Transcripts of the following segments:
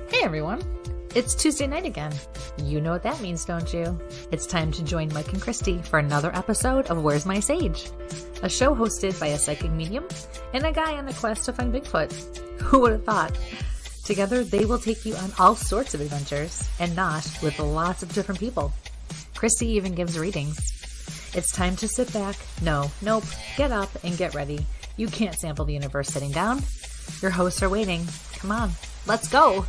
Hey everyone, it's Tuesday night again. You know what that means, don't you? It's time to join Mike and Christy for another episode of Where's My Sage? A show hosted by a psychic medium and a guy on a quest to find Bigfoot. Who would have thought? Together, they will take you on all sorts of adventures, and not with lots of different people. Christy even gives readings. It's time to sit back, get up and get ready. You can't sample the universe sitting down. Your hosts are waiting. Come on, let's go.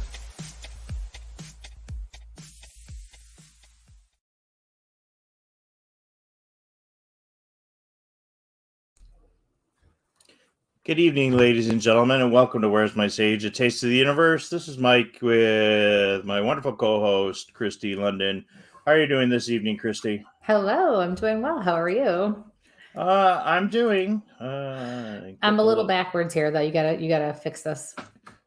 Good evening, ladies and gentlemen, and welcome to Where's My Sage, A Taste of the Universe. This is Mike with my wonderful co-host, Christy London. How are you doing this evening, Christy? Hello, I'm doing well. How are you? I'm doing. I'm a little backwards here, though. You gotta fix this.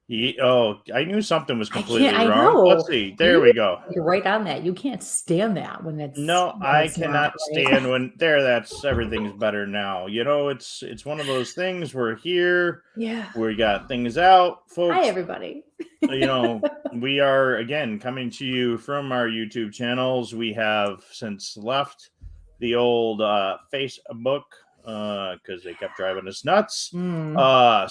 I knew something was completely wrong. I know. Let's see. There we go. You're right on that. You can't stand that when it's. No, I cannot stand when that's everything's better now. You know, it's one of those things. We're here. Yeah. We got things out, folks. Hi, everybody. You know, we are again coming to you from our YouTube channels. We have since left the old Facebook because they kept driving us nuts.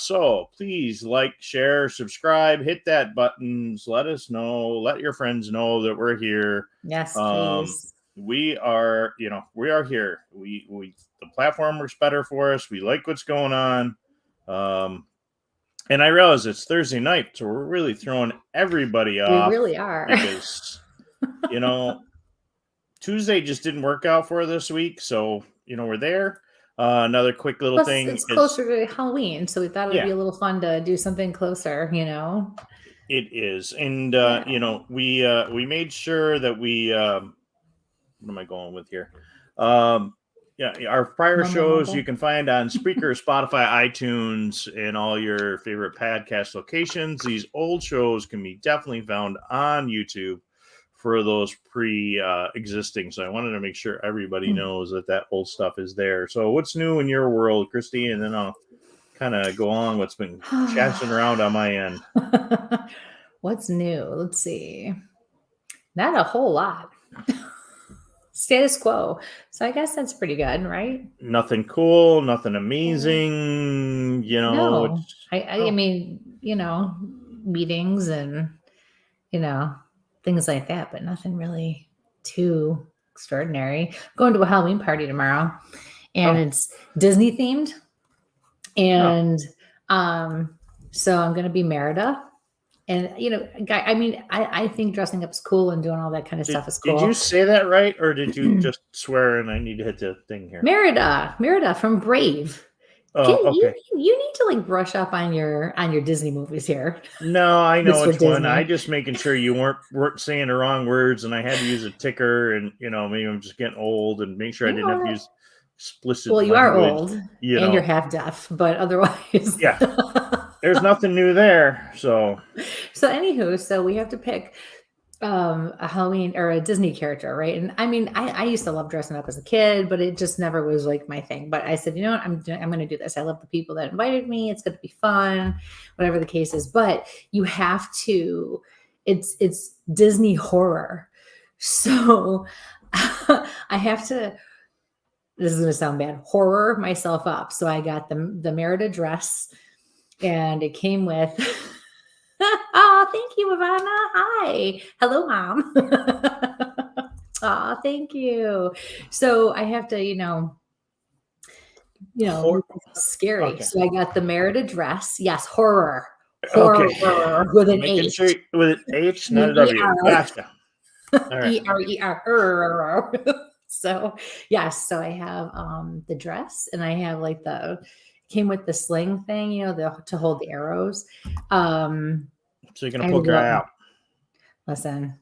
So please like, share, subscribe, hit that buttons. Let us know. Let your friends know that we're here. Yes, please. We are here. We the platform works better for us. We like what's going on. And I realize it's Thursday night, so we're really throwing everybody off. We really are. Because, Tuesday just didn't work out for this week. So, we're there. Another quick little thing. It's closer to Halloween, so we thought it would be a little fun to do something closer, It is. And, we made sure that we, what am I going with here? Our prior shows you can find on Spreaker, Spotify, iTunes, and all your favorite podcast locations. These old shows can be definitely found on YouTube for those pre-existing. So I wanted to make sure everybody knows that old stuff is there. So what's new in your world, Christy? And then I'll kind of go on what's been chatting around on my end. What's new? Let's see. Not a whole lot. Status quo. So I guess that's pretty good, right? Nothing cool, nothing amazing, No. I mean, meetings and, things like that, but nothing really too extraordinary. I'm going to a Halloween party tomorrow, and it's Disney themed. And so I'm going to be Merida. And, I think dressing up is cool and doing all that kind of stuff is cool. Did you say that right? Or did you just swear and I need to hit the thing here? Merida from Brave. Oh, okay. You need to brush up on your Disney movies here. No, I know which one. I just making sure you weren't saying the wrong words, and I had to use a ticker, and maybe I'm just getting old, and make sure I didn't have to use explicit. Well, you are old, and you're half deaf, but otherwise, yeah, there's nothing new there. So anywho, we have to pick a Halloween or a Disney character, right? And I mean, I used to love dressing up as a kid, but it just never was my thing. But I said, what, I'm going to do this. I love the people that invited me. It's going to be fun, whatever the case is. But you have to. It's Disney horror, so I have to. This is going to sound bad. Horror myself up. So I got the Merida dress, and it came with. Oh, thank you, Ivana. Hi. Hello, Mom. Oh, thank you. So I have to, scary. Okay. So I got the Merida dress. Yes, horror. Horror with an H. With an H, not a W. Gotcha. E-R-E-R. So, yes. So I have the dress, and I have came with the sling thing, to hold the arrows. So you're going to poke your eye out. Listen.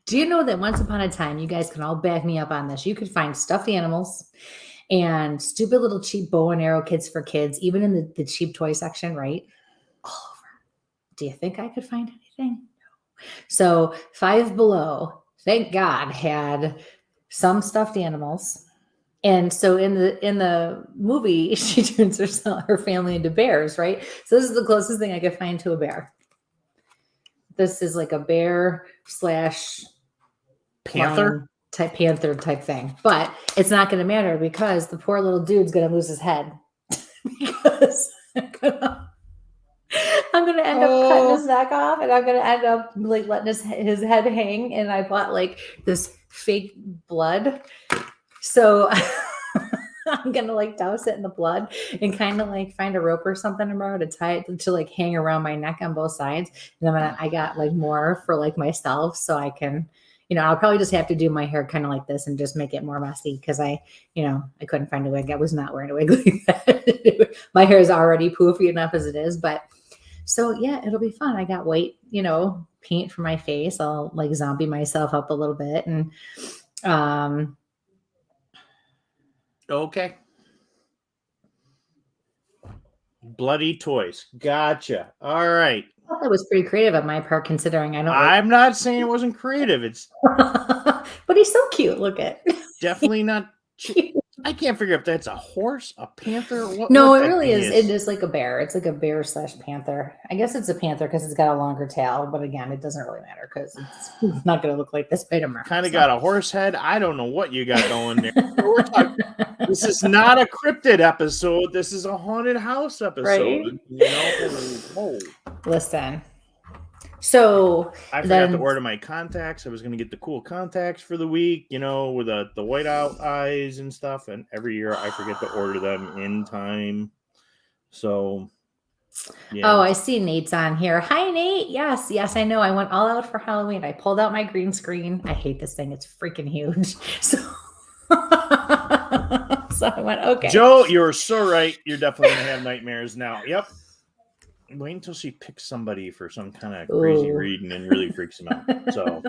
Do you know that once upon a time, you guys can all back me up on this, you could find stuffed animals and stupid little cheap bow and arrow kits for kids, even in the cheap toy section, right? All over. Do you think I could find anything? No. So Five Below, thank God, had some stuffed animals And so in the movie, she turns her family into bears, right? So this is the closest thing I could find to a bear. This is like a bear / Panther type thing, but it's not going to matter because the poor little dude's going to lose his head because I'm gonna end up cutting his neck off, and I'm gonna end up like letting his head hang. And I bought like this fake blood, so I'm gonna like douse it in the blood and kind of like find a rope or something tomorrow to tie it to like hang around my neck on both sides. And then I got like more for like myself, so I can, I'll probably just have to do my hair kind of like this and just make it more messy because I couldn't find a wig. I was not wearing a wig like that. My hair is already poofy enough as it is, but so yeah, it'll be fun. I got white, paint for my face. I'll like zombie myself up a little bit and okay. Bloody toys. Gotcha. All right. I thought that was pretty creative on my part, considering I'm not saying it wasn't creative. It's but he's so cute. Look at definitely not cute. I can't figure if that's a horse, a panther. What it really is. It is like a bear. It's like a bear / panther. I guess it's a panther because it's got a longer tail. But again, it doesn't really matter because it's not going to look like this by tomorrow. Kind of got a horse head. I don't know what you got going there. This is not a cryptid episode. This is a haunted house episode. Right? Listen. So I forgot to order my contacts. I was going to get the cool contacts for the week, with the whiteout eyes and stuff. And every year I forget to order them in time. So, yeah. Oh, I see Nate's on here. Hi, Nate. Yes, I know. I went all out for Halloween. I pulled out my green screen. I hate this thing. It's freaking huge. So, so I went, okay. Joe, you're so right. You're definitely going to have nightmares now. Yep. Wait until she picks somebody for some kind of crazy reading and really freaks him out. So,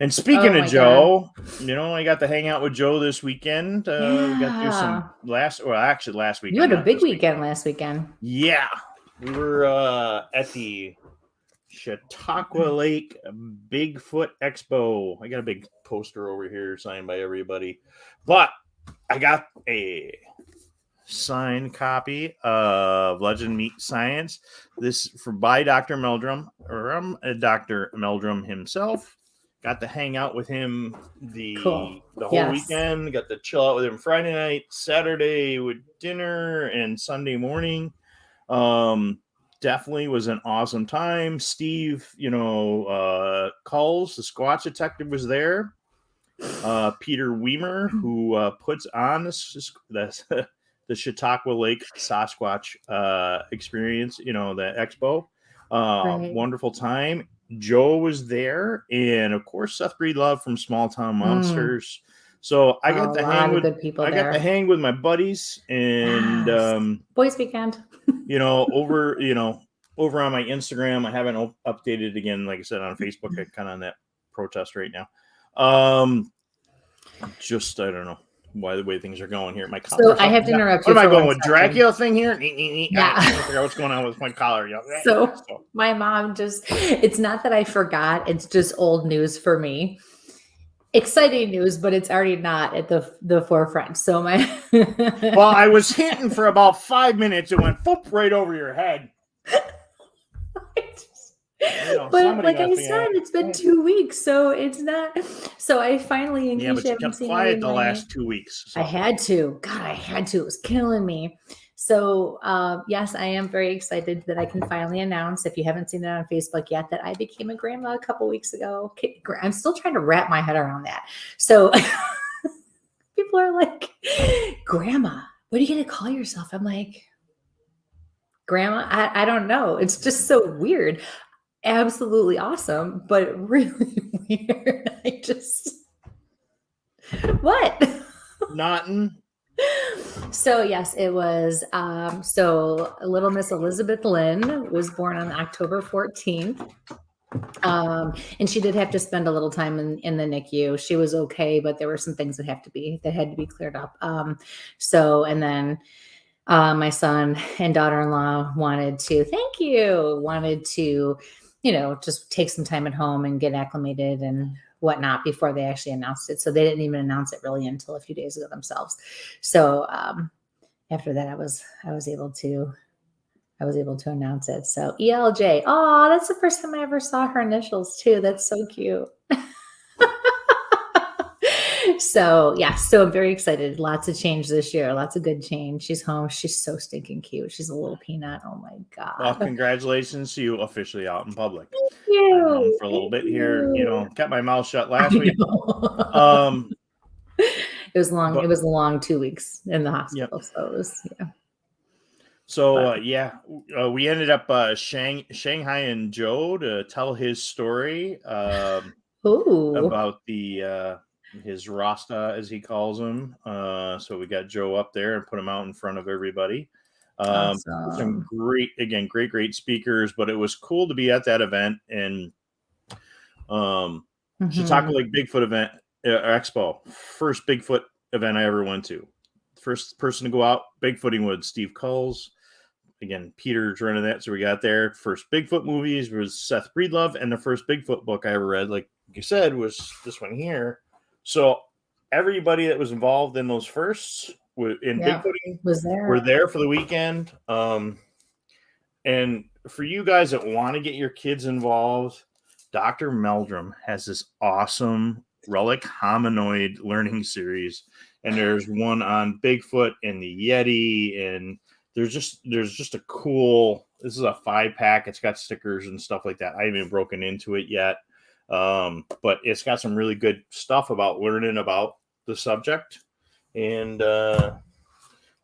and speaking of Joe, I got to hang out with Joe this weekend. We got to do some last weekend. You had a big weekend last weekend. Yeah. We were at the Chautauqua Lake Bigfoot Expo. I got a big poster over here signed by everybody. But I got a signed copy of Legend Meets Science. This by Dr. Meldrum, or Dr. Meldrum himself. Got to hang out with him the whole weekend. Got to chill out with him Friday night, Saturday with dinner, and Sunday morning. Definitely was an awesome time. Steve, Culls, the Squatch detective, was there. Peter Weimer, who puts on the Chautauqua Lake Sasquatch experience, the expo. Wonderful time. Joe was there, and of course Seth Breedlove from Small Town Monsters. So I got to hang with people. I got to hang with my buddies and boys weekend. over on my Instagram. I haven't updated again, like I said, on Facebook. I'm kind of on that protest right now. I don't know why the way things are going here at my collar. So I have to interrupt you. What am I going with? Dracula thing here? Yeah. I can't figure out what's going on with my collar. So my mom it's not that I forgot. It's just old news for me. Exciting news, but it's already not at the forefront. So well, I was hinting for about 5 minutes. It went right over your head. But like I said, it's been 2 weeks, so it's not. So I finally, in case you haven't seen, quiet the last 2 weeks. So. I had to. God, I had to. It was killing me. So yes, I am very excited that I can finally announce, if you haven't seen it on Facebook yet, that I became a grandma a couple weeks ago. I'm still trying to wrap my head around that. So people are like, "Grandma, what are you going to call yourself?" I'm like, "Grandma, I don't know. It's just so weird." Absolutely awesome, but really weird. What? Nothing. So yes, it was. So little Miss Elizabeth Lynn was born on October 14th. And she did have to spend a little time in the NICU. She was okay, but there were some things that had to be cleared up. And then my son and daughter-in-law wanted to just take some time at home and get acclimated and whatnot before they actually announced it. So they didn't even announce it really until a few days ago themselves. So after that, I was able to announce it. So ELJ. Oh, that's the first time I ever saw her initials too. That's so cute. So yeah, so I'm very excited. Lots of change this year. Lots of good change. She's home. She's so stinking cute. She's a little peanut. Oh my God. Well, congratulations to you officially out in public. Thank you. For a little bit here, kept my mouth shut I last week. know. It was long. but- It was a long 2 weeks in the hospital. Yep. So it was, yeah. So we ended up Shanghai and Joe to tell his story Ooh. about his Rasta, as he calls him. So we got Joe up there and put him out in front of everybody. Awesome. Some great speakers, but it was cool to be at that event and Chautauqua Lake Bigfoot event expo, first Bigfoot event I ever went to. First person to go out Bigfooting with Steve Culls. Again, Peter's running that, so we got there. First Bigfoot movies was Seth Breedlove, and the first Bigfoot book I ever read, like you said, was this one here. So everybody that was involved in those firsts in Bigfooting were there for the weekend. And for you guys that want to get your kids involved, Dr. Meldrum has this awesome relic hominoid learning series, and there's one on Bigfoot and the Yeti, and there's just a cool. This is a 5-pack. It's got stickers and stuff like that. I haven't even broken into it yet, but it's got some really good stuff about learning about the subject. And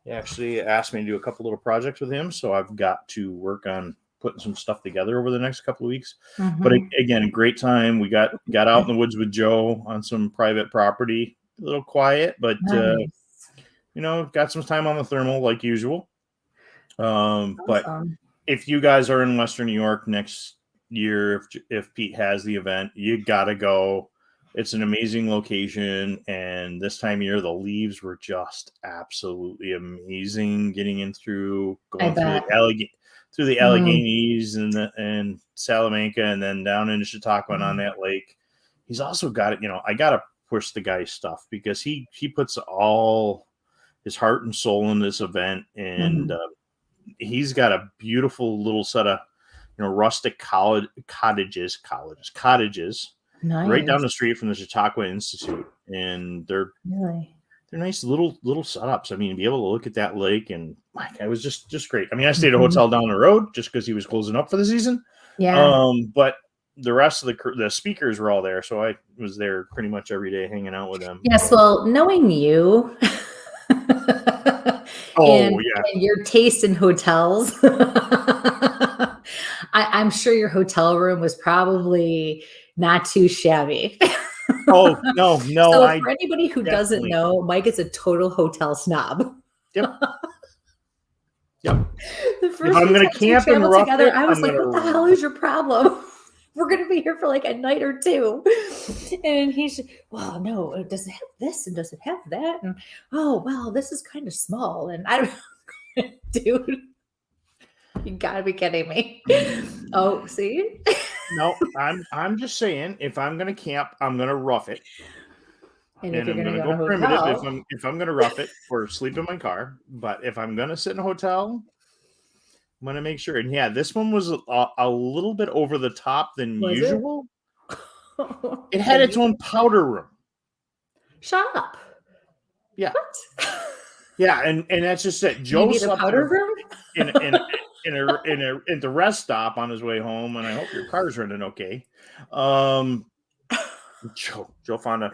he actually asked me to do a couple little projects with him, so I've got to work on putting some stuff together over the next couple of weeks. But again, a great time. We got out in the woods with Joe on some private property, a little quiet, but nice. Got some time on the thermal like usual. Awesome. But if you guys are in Western New York next year, if Pete has the event, you gotta go. It's an amazing location, and this time of year, the leaves were just absolutely amazing. Getting in through, going through the Alleghenies and Salamanca, and then down into Chautauqua and on that lake. He's also got it. I gotta push the guy's stuff because he puts all his heart and soul in this event, and he's got a beautiful little set of rustic cottages. Nice. Right down the street from the Chautauqua Institute, and they're nice little setups. I mean, to be able to look at that lake, and it was just great. I mean, I stayed at a hotel down the road just because he was closing up for the season. Yeah. But the rest of the speakers were all there, so I was there pretty much every day hanging out with them. Yes, well, knowing you, and your taste in hotels, I'm sure your hotel room was probably not too shabby. Oh, no. So for anybody who doesn't know, Mike is a total hotel snob. Yep. The first I'm going to camp and rough together, I was like, what the hell is your problem? We're going to be here for like a night or two. And he's, well, no, does it have this and does it have that? And oh, well, this is kind of small. And I don't, dude, you gotta be kidding me. Oh, see? No, I'm just saying, if I'm gonna camp, I'm gonna rough it. And if you're gonna go primitive, if I'm gonna rough it or sleep in my car. But if I'm gonna sit in a hotel, I'm gonna make sure. And yeah, this one was a little bit over the top than usual. It had its own powder room. Shut up. Yeah. What? Yeah, and that's just it. Joe slept powder room in the rest stop on his way home, and I hope your car's running okay. Joe found a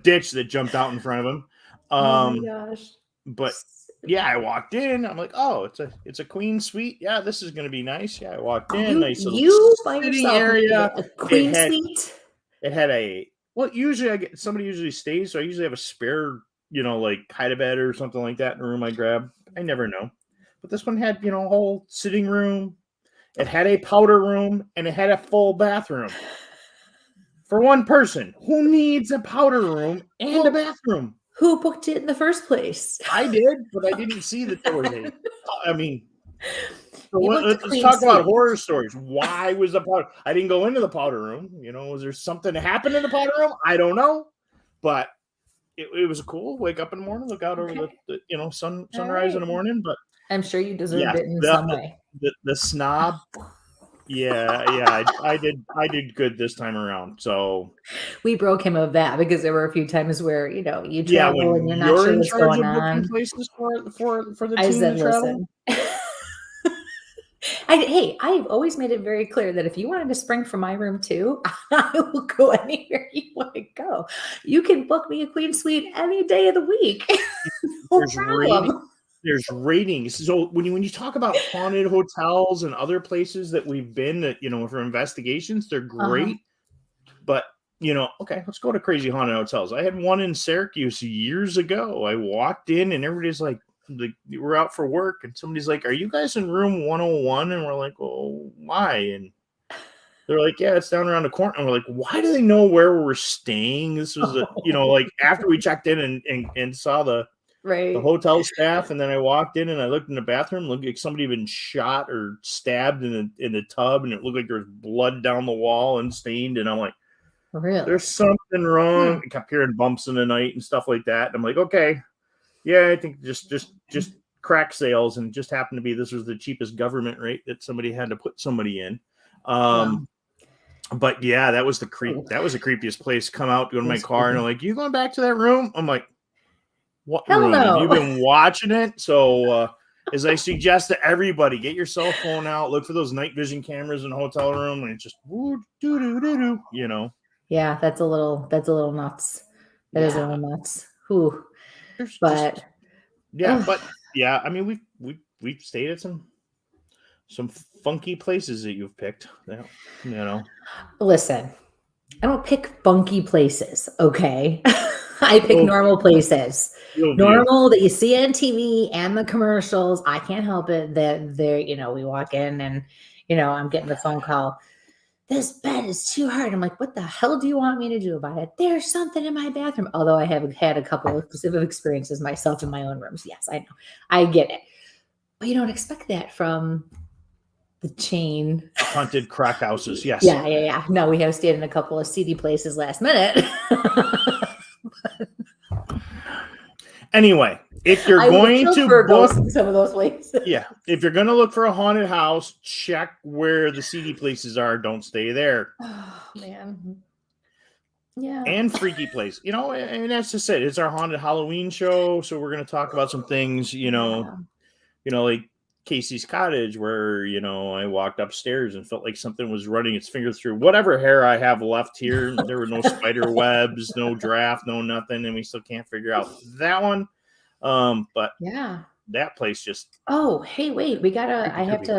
ditch that jumped out in front of him. Oh my gosh! But yeah, I walked in. I'm like, oh, it's a queen suite. Yeah, this is gonna be nice. Yeah, I walked in. Nice little sitting area. A queen suite. It had usually somebody usually stays, so I usually have a spare, like hide a bed or something like that in the room I grab. I never know. But this one had, a whole sitting room. It had a powder room, and it had a full bathroom. For one person, who needs a powder room and a bathroom? Who booked it in the first place? I did, but I didn't see that there was a. I mean, So You looked a let's clean talk about sweep. horror stories. Why was the powder? I didn't go into the powder room. Was there something that happened in the powder room? I don't know, but it was cool. Wake up in the morning, look out over Okay. the sunrise in Right. the morning. But I'm sure you deserved yes, it in some way. the snob. Yeah, I did good this time around. So We broke him of that because there were a few times where, you yeah, travel when and you're not you're sure in what's charge going of booking on. places for the I team said, to travel, listen. I've always made it very clear that if you wanted to spring from my room too, I will go anywhere you want to go. You can book me a queen suite any day of the week. No there's problem. there's ratings. So when you talk about haunted hotels and other places that we've been that for investigations, they're Uh-huh. great. But okay, let's go to crazy haunted hotels. I had one in Syracuse years ago. I walked in and everybody's like we're out for work, and somebody's like, "Are you guys in room 101?" And we're like, "Oh, why?" And they're like, "Yeah, it's down around the corner." And we're like, "Why do they know where we're staying?" This was like after we checked in and saw the Right. hotel staff, and then I walked in and I looked in the bathroom, looked like somebody had been shot or stabbed in the tub, and it looked like there was blood down the wall and stained. And I'm like, Really? there's something wrong. Hmm. I kept hearing bumps in the night and stuff like that. And I'm like, okay, yeah, I think just crack sales, and just happened to be this was the cheapest government rate that somebody had to put somebody in. Wow. But yeah, that was the Ooh, creepiest place. Come out, go to my that's car, and creepy. they're like, "You going back to that room?" I'm like, "What Hell room? Have you no. been watching it?" So, as I suggest to everybody, get your cell phone out, look for those night vision cameras in the hotel room, and it's just woo doo doo doo doo. Yeah, that's a little nuts. That is a Yeah, little nuts. Whew. there's But just yeah, ugh, but yeah, I mean we've stayed at some funky places that you've picked. Yeah, listen, I don't pick funky places, okay? I pick oh, normal places. you you. Normal that you see on TV and the commercials. I can't help it that we walk in and, I'm getting the phone call. This bed is too hard. I'm like, what the hell do you want me to do about it? There's something in my bathroom. Although I have had a couple of specific experiences myself in my own rooms. Yes, I know. I get it. But you don't expect that from the chain. Haunted crack houses. Yes. Yeah. No, we have stayed in a couple of seedy places last minute. Anyway, if you're I would have going killed to for a book, ghost in some of those places. yeah, if you're going to look for a haunted house, check where the seedy places are. Don't stay there. Oh man. Yeah. And freaky place, and that's just it. It's our haunted Halloween show, so we're going to talk about some things, Yeah. like Casey's cottage, where I walked upstairs and felt like something was running its fingers through whatever hair I have left here. There were no spider webs, no draft, no nothing, and we still can't figure out that one. But Yeah. that place just Oh, hey, wait. We gotta. creepy, creepy.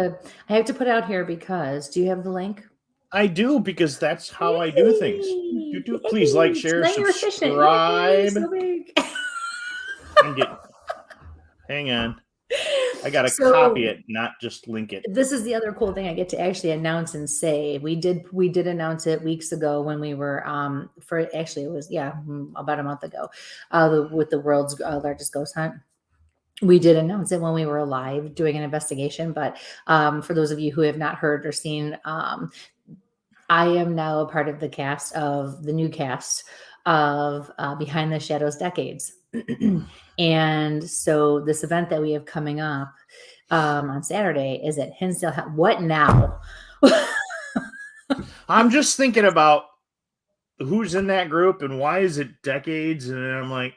I have to put out here because. Do you have the link? I do, because that's how I do things. Yay! Please like, Yay! share, Now you're efficient. Yay! subscribe. So big. I'm getting. Hang on. I gotta copy So it, not just link it. this is the other cool thing I get to actually announce and say. We did announce it weeks ago when we were for actually it was about a month ago, with the world's largest ghost hunt. We did announce it when we were live doing an investigation, but for those of you who have not heard or seen, I am now a part of the new cast of Behind the Shadows Decades. And so this event that we have coming up on Saturday is at Hinsdale. What now? I'm just thinking about who's in that group and why is it decades, and I'm like,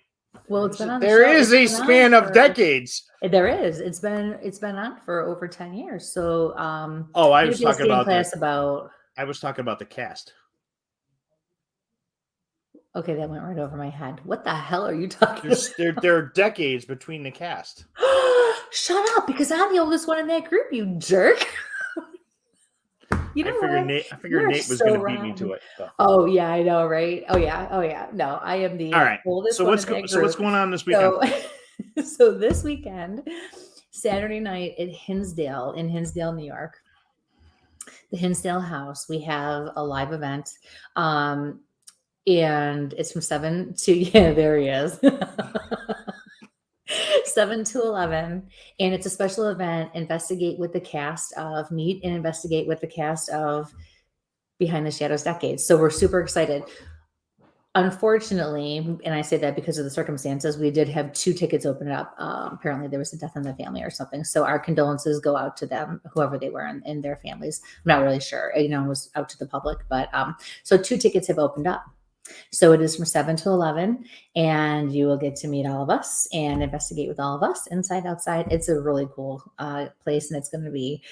Well, it's been on the there show. is It's a been on span of for decades. there is. It's been on for over 10 years. So Oh, we did a stay in class about. I was talking about the cast. Okay, that went right over my head. What the hell are you talking about? There are decades between the cast. Shut up, because I'm the oldest one in that group, you jerk. You know what? I figured Nate was going to beat me to it. So. Oh yeah, I know, right? Oh yeah. No, I am the All right. oldest So one what's in that group. so what's going on this weekend? So this weekend, Saturday night at Hinsdale in Hinsdale, New York, the Hinsdale House, we have a live event. And it's from 7 to there he is. 7 to 11, and it's a special event. Investigate with the cast of Meet and investigate with the cast of Behind the Shadows Decades. So we're super excited. Unfortunately, and I say that because of the circumstances, we did have 2 tickets open up. Apparently there was a death in the family or something. So our condolences go out to them, whoever they were, and their families. I'm not really sure, it was out to the public, but so 2 tickets have opened up. So it is from 7 to 11, and you will get to meet all of us and investigate with all of us, inside, outside. It's a really cool place, and it's going to be,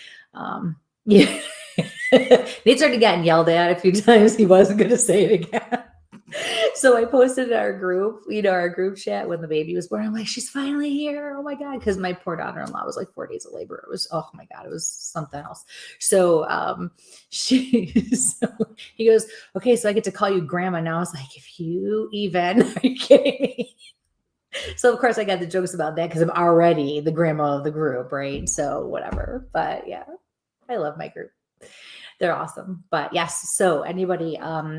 yeah. Nate's already gotten yelled at a few times. He wasn't going to say it again. So I posted in our group, our group chat when the baby was born. I'm like, she's finally here. Oh my God. Because my poor daughter-in-law was like 4 days of labor. It was, oh my God, it was something else. So so he goes, okay, so I get to call you grandma now. I was like, if you even, are you kidding me? So of course I got the jokes about that because I'm already the grandma of the group, right? So whatever. But yeah, I love my group. They're awesome. But yes, so anybody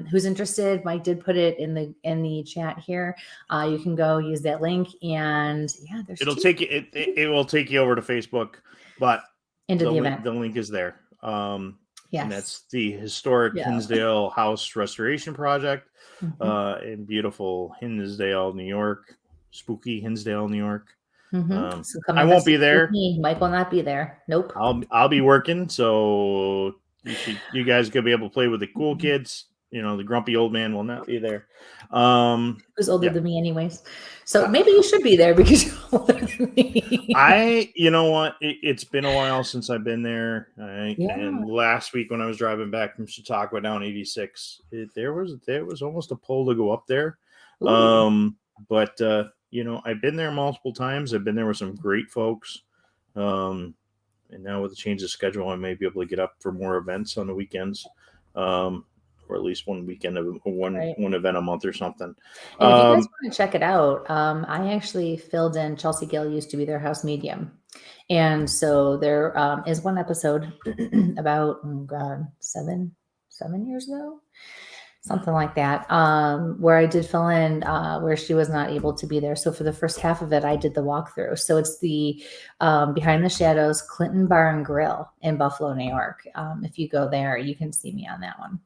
who's interested, Mike did put it in the chat here. You can go use that link, and yeah, there's take you. It will take you over to Facebook, but into the event. The link is there. Yes, and that's the historic Hinsdale House Restoration Project in beautiful Hinsdale, New York. Spooky Hinsdale, New York. So I won't be there. Mike will not be there. Nope. I'll be working, so you guys could be able to play with the cool kids. The grumpy old man will not be there. Who's older than me anyways. So maybe you should be there because you're older than me. You know what? It's been a while since I've been there. And last week when I was driving back from Chautauqua down 86, there was almost a pull to go up there. But I've been there multiple times. I've been there with some great folks. And now with the change of schedule, I may be able to get up for more events on the weekends, or at least one weekend of one event a month or something. And if you guys want to check it out, I actually filled in. Chelsea Gill used to be their house medium, and so there is one episode about 7 years ago. Something like that, where I did fill in where she was not able to be there. So for the first half of it, I did the walkthrough. So it's the Behind the Shadows Clinton Bar and Grill in Buffalo, New York. If you go there, you can see me on that one.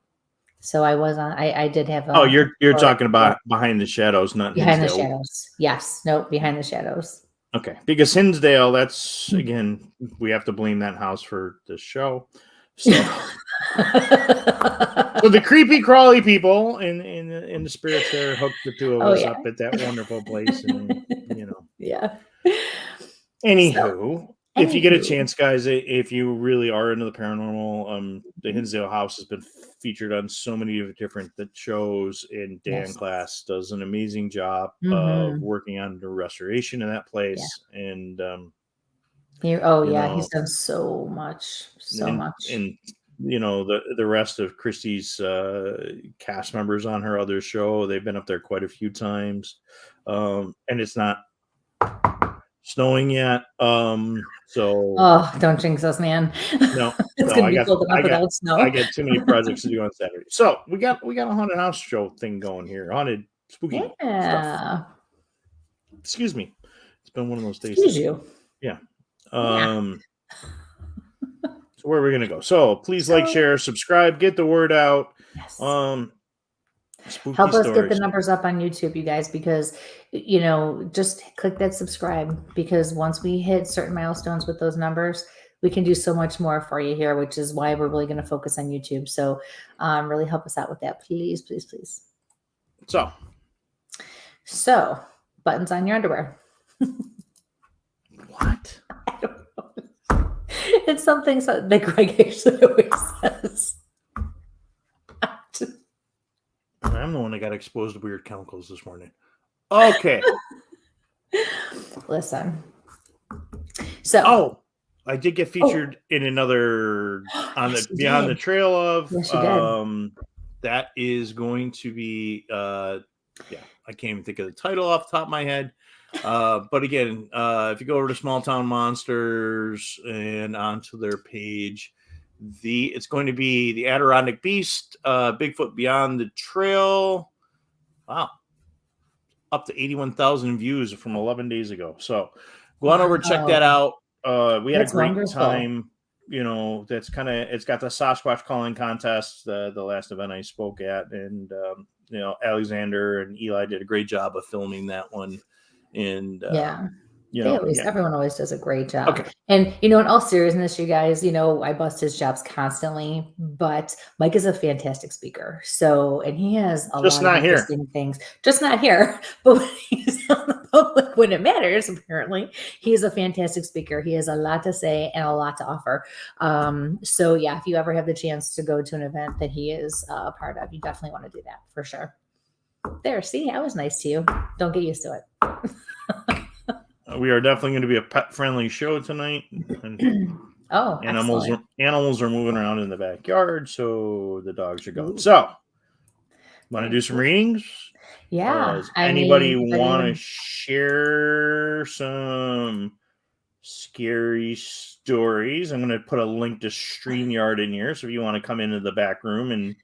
So I was on. I did have. You're talking about Behind the Shadows, not Behind Hinsdale. the Shadows. Yes. No, Behind the Shadows. Okay, because Hinsdale, that's again, we have to blame that house for this show. So. So the creepy crawly people in the spirits there hooked the 2 of us up at that wonderful place, and Yeah. Anywho, if you get a chance, guys, if you really are into the paranormal, the Hinsdale house has been featured on so many different shows, and Dan Class does an amazing job of working on the restoration of that place, and he's done so much, and the rest of Christy's cast members on her other show, they've been up there quite a few times, and it's not snowing yet, so don't jinx us, man. No, it's gonna be cold enough without snow. I got too many projects to do on Saturday. So we got a haunted house show thing going here, haunted spooky stuff. Excuse me, it's been one of those days. Excuse you. Yeah. So where are we going to go? So please like, share, subscribe, get the word out. Yes. Help us get the numbers up on YouTube, you guys, because, just click that subscribe, because once we hit certain milestones with those numbers, we can do so much more for you here, which is why we're really going to focus on YouTube. So really help us out with that. Please, please, please. So buttons on your underwear. What? I don't know. It's something that Greg actually always says. I'm the one that got exposed to weird chemicals this morning. Okay. Listen. So. I did get featured in another on the Beyond the Trail of. Yes, you did. That is going to be. I can't even think of the title off the top of my head. But again, if you go over to Small Town Monsters and onto their page, it's going to be the Adirondack Beast, Bigfoot Beyond the Trail. Wow. Up to 81,000 views from 11 days ago. So Go on over, check that out. We had That's a great wonderful. time. That's it's got the Sasquatch calling contest, the last event I spoke at, and Alexander and Eli did a great job of filming that one. And everyone always does a great job. Okay. And in all seriousness, you guys, I bust his chops constantly, but Mike is a fantastic speaker. So, and he has a lot of interesting things, just not here, but when he's on the public, when it matters, apparently, he's a fantastic speaker. He has a lot to say and a lot to offer. So yeah, if you ever have the chance to go to an event that he is a part of, you definitely want to do that for sure. There, see, I was nice to you. Don't get used to it. We are definitely going to be a pet-friendly show tonight. And animals are moving around in the backyard, so the dogs are going. Ooh. So, want to do some readings? Yeah. Does anybody want to share some scary stories? I'm going to put a link to StreamYard in here, so if you want to come into the back room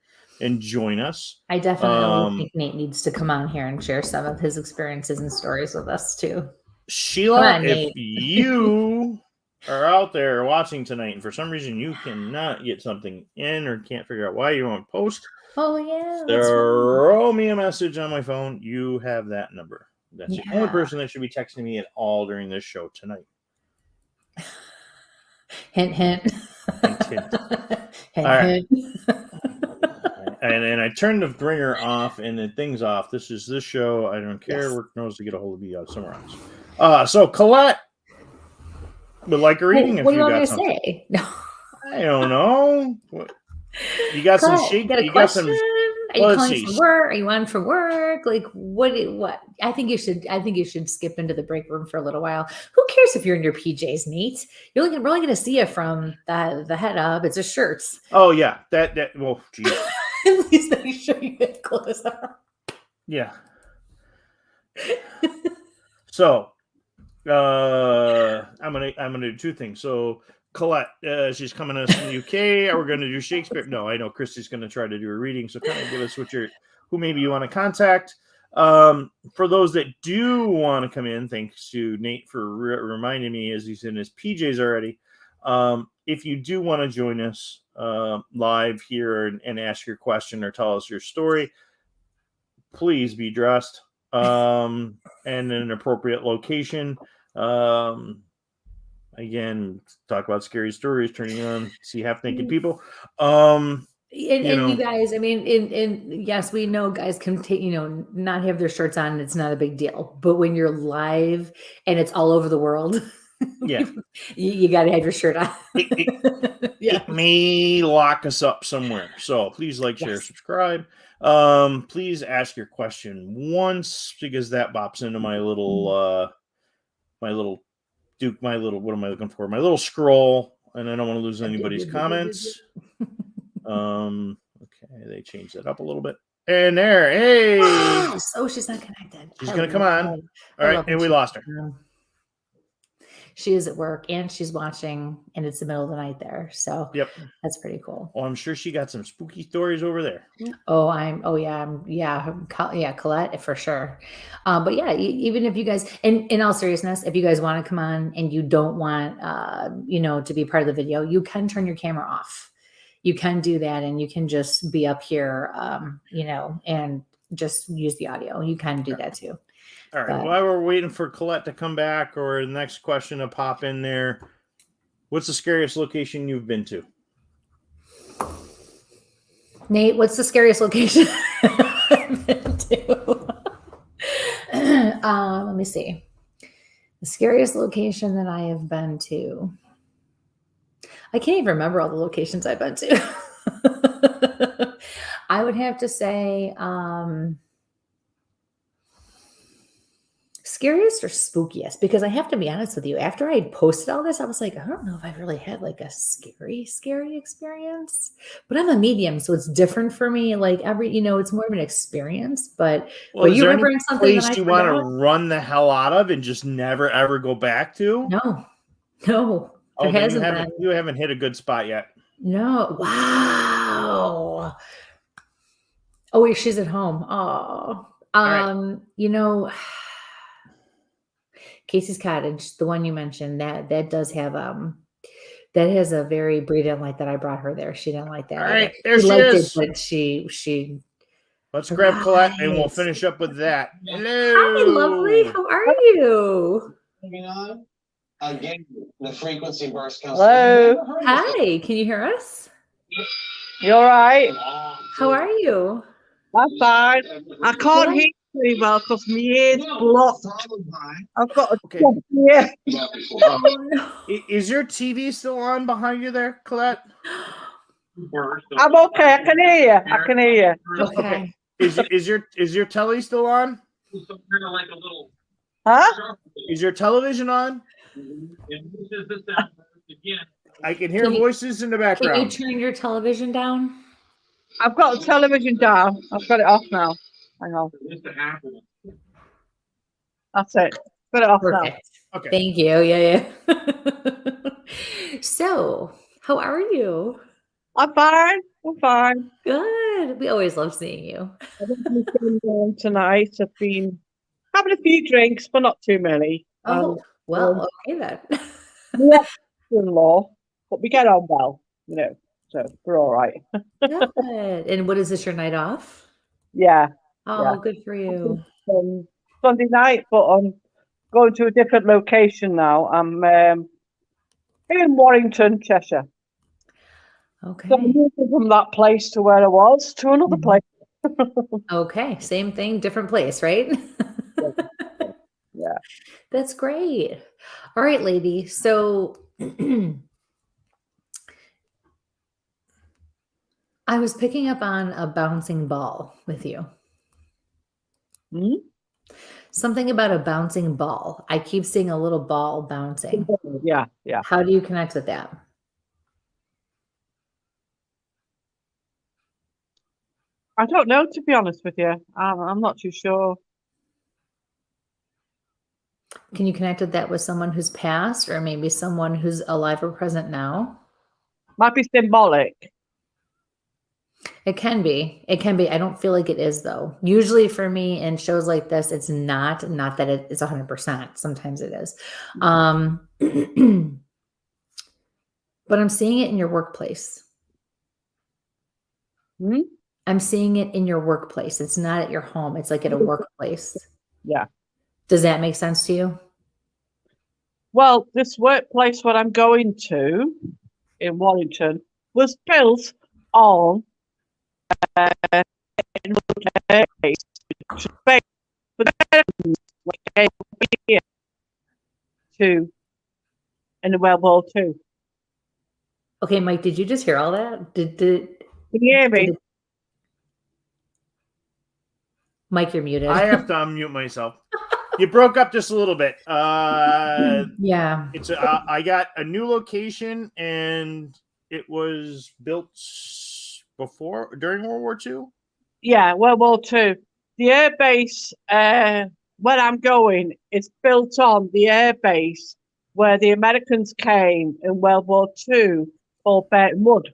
and join us. I definitely think Nate needs to come on here and share some of his experiences and stories with us too. Sheila, if you are out there watching tonight and for some reason you cannot get something in or can't figure out why you won't post, throw me a message on my phone. You have that number. That's the only person that should be texting me at all during this show tonight. Hint, hint. Hint, hint. All right. And I turned the ringer off and the thing's off. This is this show. I don't care. Work knows to get a hold of me somewhere else. So Colette would like a reading. What do you want me to say? No. I don't know. You got Colette, some shake. You got a question? Are you calling for work? Are you on for work? Like what? I think you should skip into the break room for a little while. Who cares if you're in your PJs, Nate? We're only going to see you from the head up. It's just shirts. Oh yeah, well, geez. At least make sure you get close up. Yeah. So, I'm gonna do two things. So, Colette, she's coming to us from the UK. We're gonna do Shakespeare. No, I know Christy's gonna try to do a reading. So, kind of give us who maybe you want to contact. For those that do want to come in, thanks to Nate for reminding me, as he's in his PJs already. If you do want to join us live here and ask your question or tell us your story, please be dressed and in an appropriate location. Again, talk about scary stories, turning on, see half-naked people. You guys, I mean, yes, we know guys can take, not have their shirts on. It's not a big deal. But when you're live and it's all over the world, you got to have your shirt on. It may lock us up somewhere. So please like, share, subscribe. Please ask your question once, because that bops into my little, what am I looking for? My little scroll, and I don't want to lose anybody's comments. Okay, they changed that up a little bit. And there, hey. Oh, she's not connected. She's going to come on. All right, and we lost her. She is at work and she's watching, and it's the middle of the night there. So that's pretty cool. Oh, I'm sure she got some spooky stories over there. Colette for sure. But yeah, even if you guys, in all seriousness, if you guys want to come on and you don't want, to be part of the video, you can turn your camera off. You can do that, and you can just be up here, and just use the audio. You can do that too. All right. While we're waiting for Colette to come back or the next question to pop in there, what's the scariest location you've been to? Nate, what's the scariest location I've been to? Let me see. The scariest location that I have been to. I can't even remember all the locations I've been to. I would have to say, scariest or spookiest, because I have to be honest with you, after I posted all this, I was like, I don't know if I've really had like a scary experience, but I'm a medium, so it's different for me. Like it's more of an experience. But are you remembering something that you want to run the hell out of and just never ever go back to? No. Oh, you haven't hit a good spot yet. No. Wow. Oh, wait, she's at home. Oh, right. Casey's Cottage, the one you mentioned, that does have that has a very Brie didn't like that I brought her there. She didn't like that All either. right, there She she liked is. it, but she Let's grab Colette and we'll Right. finish up with that. Hi, Hello. lovely. How are you? Again, the frequency burst comes. Hello. Hi, can you hear us? You all right? How are you? I'm fine. I can't hear you very well because my ear's blocked. I've got a Okay. stuffed ear. Oh no. Is your TV still on behind you there, Colette? I'm okay. I can hear you. I can hear you. Okay. Is your telly still on? Huh? Is your television on? I can hear Can you- voices in the Can you background. turn your television down? I've got the television down. I've got it off now. Hang on. That's it. Got it off now. Perfect. Okay. Thank you. Yeah. So, how are you? I'm fine. I'm fine. Good. We always love seeing you. I think I'm feeling down tonight. I've been having a few drinks, but not too many. Oh, well, okay then. Yeah, in-law, but we get on well, you know, so we're all right. Good. And what is this, your night off? Yeah, Oh, good for you. Sunday night, but I'm going to a different location now. I'm in Warrington, Cheshire. Okay. So I'm moving from that place to where I was to another place. Okay. Same thing, different place, right? Yeah. That's great. All right, lady. So I was picking up on a bouncing ball with you. Hmm? Something about a bouncing ball. I keep seeing a little ball bouncing. Yeah. How do you connect with that? I don't know, to be honest with you. I'm not too sure. Can you connect with that with someone who's passed or maybe someone who's alive or present now? Might be symbolic. It can be. It can be. I don't feel like it is though. Usually for me in shows like this, it's not that it is 100%. Sometimes it is. But I'm seeing it in your workplace. Hmm? I'm seeing it in your workplace. It's not at your home. It's like at a workplace. Yeah. Does that make sense to you? Well, this workplace what I'm going to in Warrington was built on to in the World War II. Okay, Mike, did you just hear all that? Can you hear me? Mike, you're muted. I have to unmute myself. You broke up just a little bit. Yeah. It's I got a new location and it was built during World War II. Yeah, World War II. The air base where I'm going is built on the air base where the Americans came in World War II called Beit Mud.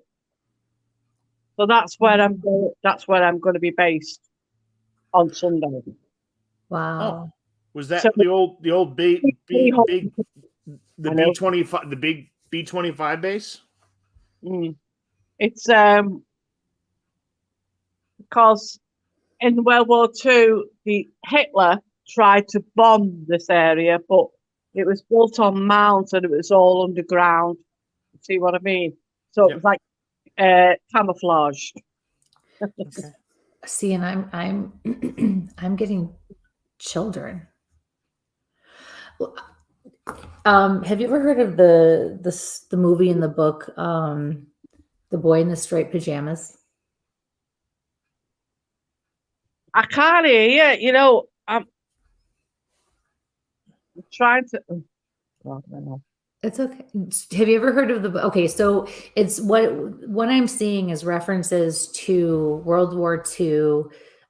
So that's where I'm going. That's where I'm going to be based on Sunday. Wow. Oh, was that So- the old big the I know. B-25 the big B-25 base? It's because in World War II, Hitler tried to bomb this area, but it was built on mounds and it was all underground. See what I mean? So it was like camouflage. Okay. See, and I'm I'm getting children. Have you ever heard of the movie and the book, The Boy in the Striped Pajamas? I can't hear you. You know, I'm trying to. Oh, no. It's okay. Have you ever heard of the? Okay, so it's what I'm seeing is references to World War II,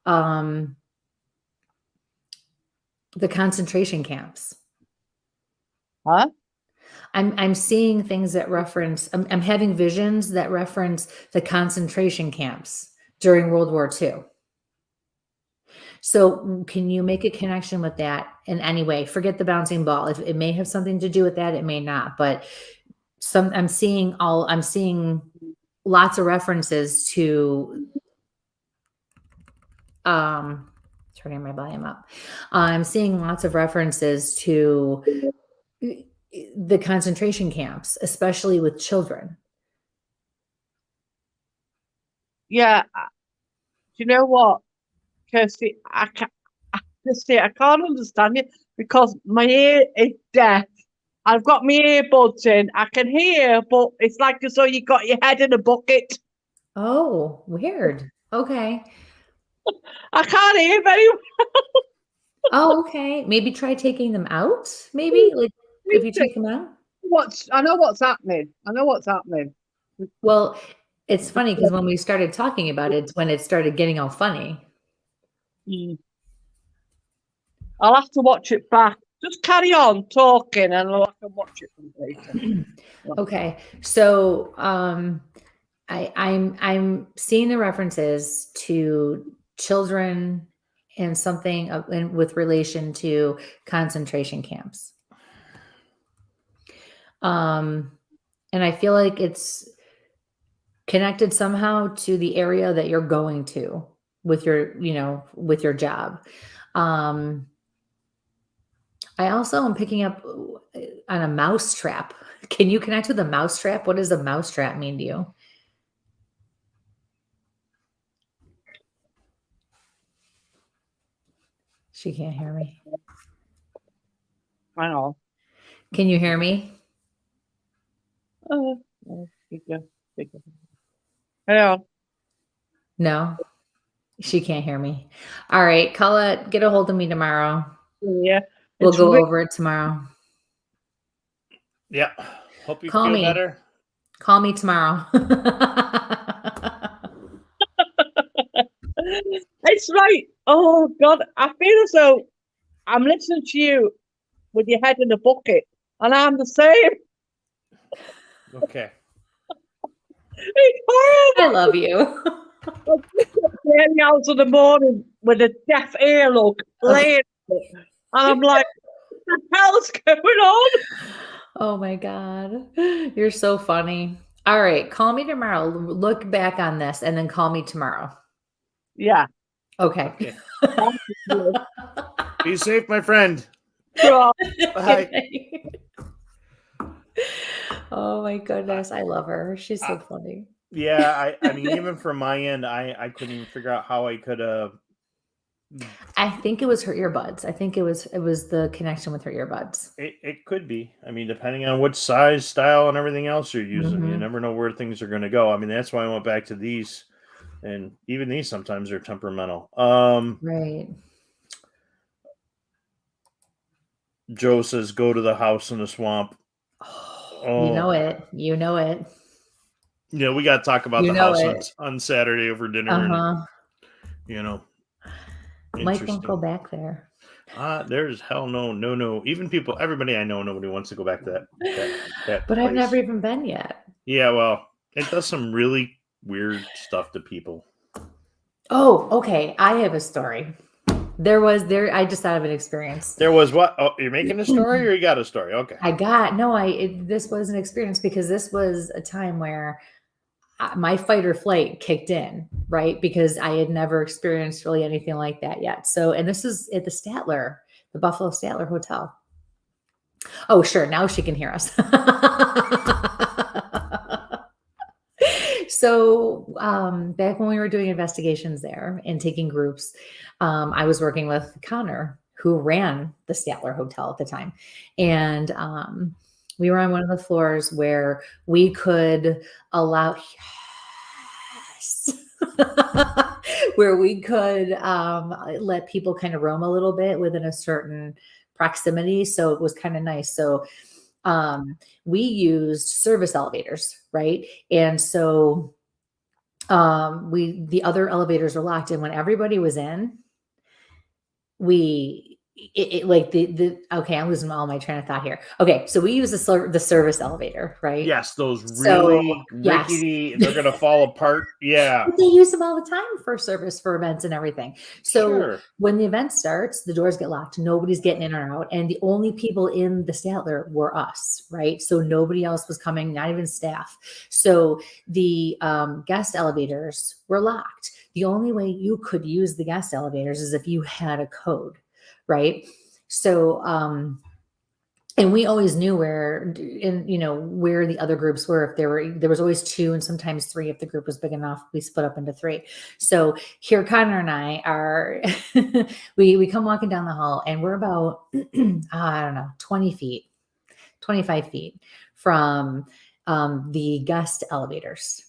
the concentration camps. Huh? I'm seeing things that reference. I'm having visions that reference the concentration camps during World War II. So can you make a connection with that in any way? Forget the bouncing ball. If it may have something to do with that, it may not. But I'm seeing lots of references to turning my volume up. I'm seeing lots of references to the concentration camps, especially with children. Yeah. Do you know what, Kirsty? Kirsty, I can't understand you because my ear is deaf. I've got my earbuds in. I can hear, but it's like as though you got your head in a bucket. Oh, weird. Okay. I can't hear very well. Oh, okay. Maybe try taking them out. Maybe like if you take them out. I know what's happening. I know what's happening. Well, it's funny because when we started talking about it, it's when it started getting all funny. I'll have to watch it back. Just carry on talking and I can watch it later. Okay. So I'm seeing the references to children and something with relation to concentration camps. And I feel like it's connected somehow to the area that you're going to with with your job. I also am picking up on a mouse trap. Can you connect with a mouse trap? What does a mouse trap mean to you? She can't hear me. I know. Can you hear me? Hello. No, she can't hear me. All right, Colette, get a hold of me tomorrow. Yeah. We'll go over it tomorrow. Yeah. Hope you Call feel me. better. Call me tomorrow. It's right. Oh God, I feel as though I'm listening to you with your head in a bucket, and I'm the same. Okay. It's horrible. I love you. Early hours of the morning with a deaf earlobe, laying, and I'm like, what the hell's going on? Oh my God. You're so funny. All right. Call me tomorrow. Look back on this and then call me tomorrow. Yeah. Okay. Be safe, my friend. Sure. Bye. Oh my goodness. I love her. She's so funny. Yeah. I mean, even from my end, I couldn't even figure out how I could have. I think it was her earbuds. I think it was the connection with her earbuds. It could be. I mean, depending on what size, style, and everything else you're using, you never know where things are going to go. I mean, that's why I went back to these, and even these sometimes are temperamental. Right. Joe says, "Go to the house in the swamp." Oh, you know it. You know it. Yeah, we got to talk about the house on Saturday over dinner, and Mike won't go back there. There's hell no. Even people, everybody I know, nobody wants to go back to that But place. I've never even been yet. Yeah, well, it does some really weird stuff to people. Oh, okay. I have a story. I just thought of an experience. There was what? Oh, you're making a story or you got a story? Okay. This was an experience because this was a time where my fight or flight kicked in, right? Because I had never experienced really anything like that yet. So, and this is at the Buffalo Statler Hotel. Oh, sure. Now she can hear us. So back when we were doing investigations there and taking groups, I was working with Connor, who ran the Statler Hotel at the time. And we were on one of the floors where we could allow, where we could let people kind of roam a little bit within a certain proximity. So it was kind of nice. So we used service elevators, right? And so the other elevators were locked. And when everybody was in, we like okay, I'm losing all my train of thought here. Okay, so we use the service elevator, right? Yes, those So, really yes. rickety, they're gonna fall apart. Yeah. But they use them all the time for service, for events and everything. So Sure. when the event starts, the doors get locked. Nobody's getting in or out. And the only people in the Statler were us, right? So nobody else was coming, not even staff. So the guest elevators were locked. The only way you could use the guest elevators is if you had a code, right? So and we always knew where the other groups were. If there was always 2 and sometimes 3 if the group was big enough. We split up into 3. So here Connor and I are we come walking down the hall, and we're about I don't know, 20 feet, 25 feet from the guest elevators.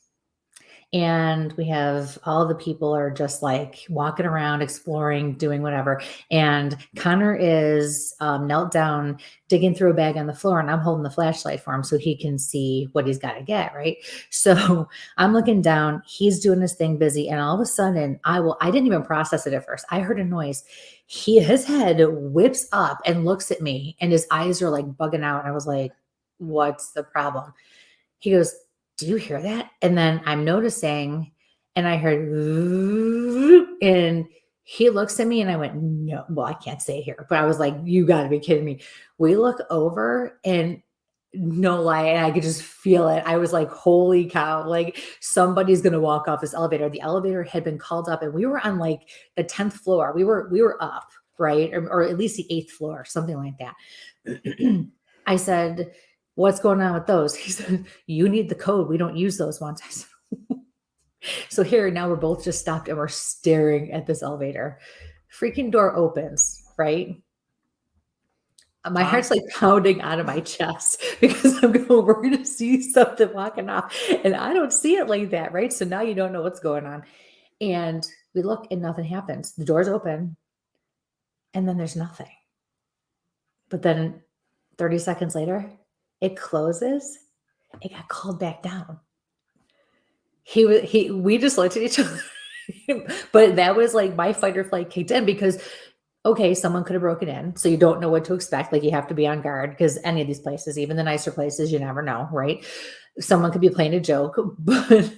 And we have all the people are just like walking around, exploring, doing whatever. And Connor is knelt down, digging through a bag on the floor, and I'm holding the flashlight for him so he can see what he's got to get, right? So I'm looking down, he's doing his thing, busy, and all of a sudden, I didn't even process it at first. I heard a noise. His head whips up and looks at me, and his eyes are like bugging out. And I was like, what's the problem? He goes, do you hear that? And then I'm noticing, and I heard, and he looks at me, and I went, no, well, I can't say it here, but I was like, you got to be kidding me. We look over, and no lie, and I could just feel it. I was like, holy cow, like somebody's going to walk off this elevator. The elevator had been called up, and we were on like the 10th floor. We were up, right? Or at least the 8th floor, something like that. I said, what's going on with those? He said, you need the code. We don't use those ones. I said, so here, now we're both just stopped, and we're staring at this elevator. Freaking door opens, right? My heart's like pounding out of my chest because I'm going, we're going to see something walking off, and I don't see it like that, right? So now you don't know what's going on. And we look, and nothing happens. The doors open, and then there's nothing. But then 30 seconds later, it closes. It got called back down. We just looked at each other, but that was like my fight or flight kicked in because, okay, someone could have broken in. So you don't know what to expect. Like you have to be on guard because any of these places, even the nicer places, you never know, right? Someone could be playing a joke, but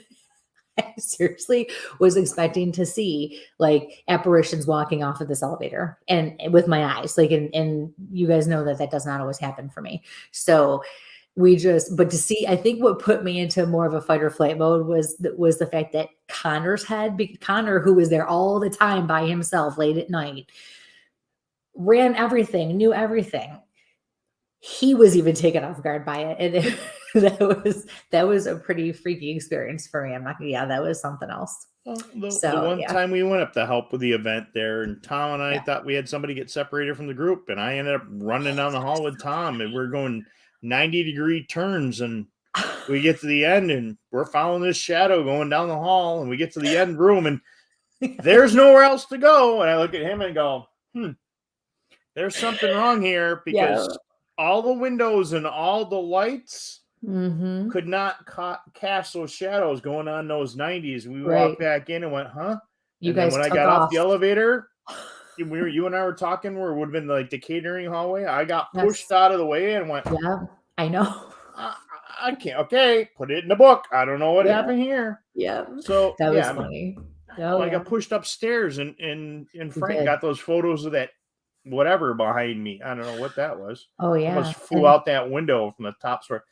I seriously was expecting to see like apparitions walking off of this elevator and with my eyes, like, and you guys know that does not always happen for me. So but to see, I think what put me into more of a fight or flight mode was the fact that Connor, who was there all the time by himself late at night, ran everything, knew everything. He was even taken off guard by it. And that was a pretty freaky experience for me. That was something else. Well, the one time we went up to help with the event there, and Tom and I thought we had somebody get separated from the group, and I ended up running down the hall with Tom, and we're going 90-degree turns, and we get to the end, and we're following this shadow going down the hall, and we get to the end room, and there's nowhere else to go. And I look at him and go, there's something wrong here, because all the windows and all the lights could not cast those shadows going on those 90s. We walked back in and went, huh? And then when I got off the elevator, you and I were talking where it would have been like the catering hallway. I got pushed out of the way and went, yeah, I know. I can't. Okay, put it in the book. I don't know what happened here. Yeah. So that was funny. I got pushed upstairs, and Frank got those photos of that whatever behind me. I don't know what that was. Oh yeah. Almost flew out that window from the top floor.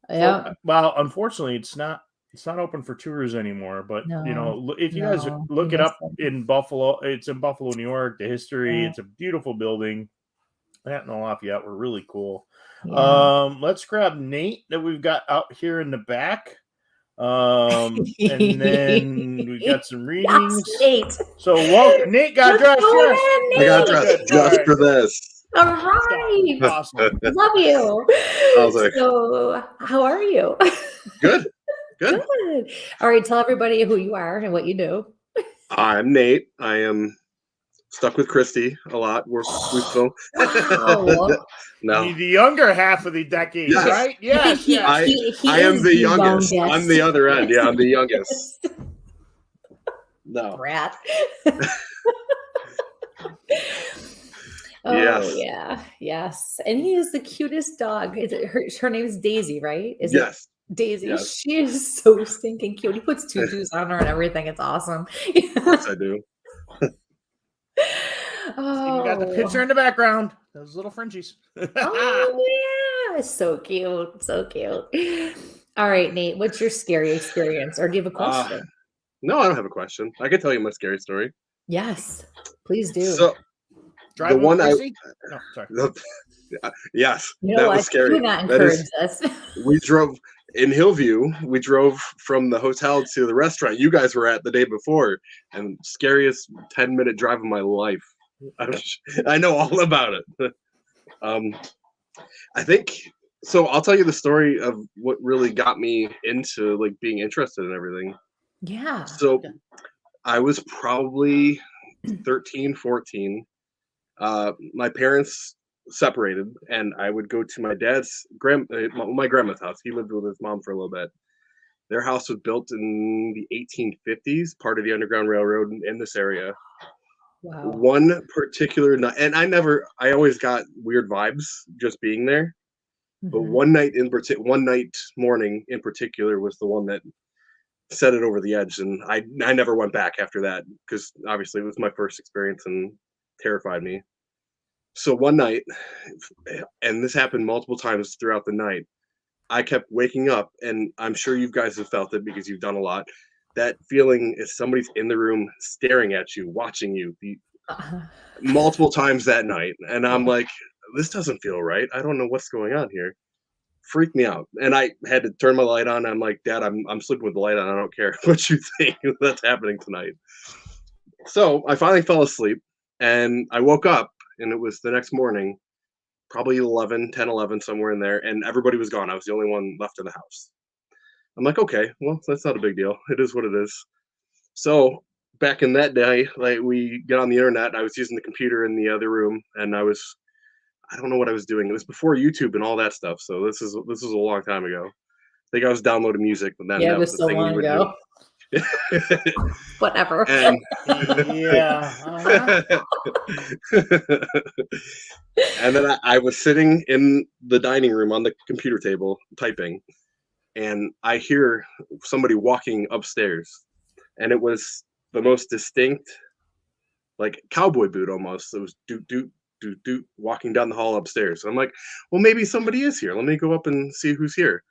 Yeah. So, well, unfortunately, it's not open for tours anymore. But if you guys look it up in Buffalo, it's in Buffalo, New York. The history, it's a beautiful building. That and Lafayette were really cool. Yeah. Let's grab Nate that we've got out here in the back. And then we got some readings. Yes, so welcome. Nate got dressed. I got dressed just for this. All right. Awesome. Love you. Like, so how are you? Good. All right. Tell everybody who you are and what you do. I'm Nate. I am stuck with Christy a lot. We still no. The younger half of the decade, right? Yes. I am the youngest. I'm the other end. Yeah, I'm the youngest. No. Rat. Oh Yes. yeah, yes. And he is the cutest dog. Her name is Daisy, right? Is it Yes. Daisy? Yes. She is so stinking cute. He puts tutus on her and everything. It's awesome. Of course I do. Even got the Oh, picture in the background. Those little Frenchies. oh yeah, so cute, so cute. All right, Nate, what's your scary experience, or do you have a Uh, question? no, I don't have a question. I can tell you my scary story. Yes, please do. So Driving the one with I, Chrissy? No, sorry. yes, You know that what? was scary. Do not That encourage is, this. we drove in Hillview. We drove from the hotel to the restaurant you guys were at the day before, and scariest 10-minute drive of my life. I know all about it. I think so. I'll tell you the story of what really got me into like being interested in everything. Yeah. So I was probably 13, 14. My parents separated, and I would go to my my grandma's house. He lived with his mom for a little bit. Their house was built in the 1850s, part of the Underground Railroad in this area. Wow. One particular night, and I always got weird vibes just being there. But Mhm. one night morning in particular was the one that set it over the edge, and I never went back after that because obviously it was my first experience and terrified me. So one night, and this happened multiple times throughout the night, I kept waking up, and I'm sure you guys have felt it because you've done a lot. That feeling is somebody's in the room staring at you, watching you Uh-huh. multiple times that night. And I'm Yeah. like, this doesn't feel right. I don't know what's going on here. Freaked me out. And I had to turn my light on. I'm like, Dad, I'm sleeping with the light on. I don't care what you think that's happening tonight. So I finally fell asleep and I woke up and it was the next morning, probably 10, 11, somewhere in there. And everybody was gone. I was the only one left in the house. I'm like, okay, well, that's not a big deal. It is what it is. So back in that day, like we get on the internet, I was using the computer in the other room and I don't know what I was doing. It was before YouTube and all that stuff. So this is a long time ago. I think I was downloading music, but then Yeah, it that was was the so thing you long would ago. do. Whatever. And Yeah. and then I was sitting in the dining room on the computer table typing, and I hear somebody walking upstairs, and it was the most distinct, like cowboy boot almost. It was doot doot doot doot walking down the hall upstairs. I'm like, well, maybe somebody is here. Let me go up and see who's here.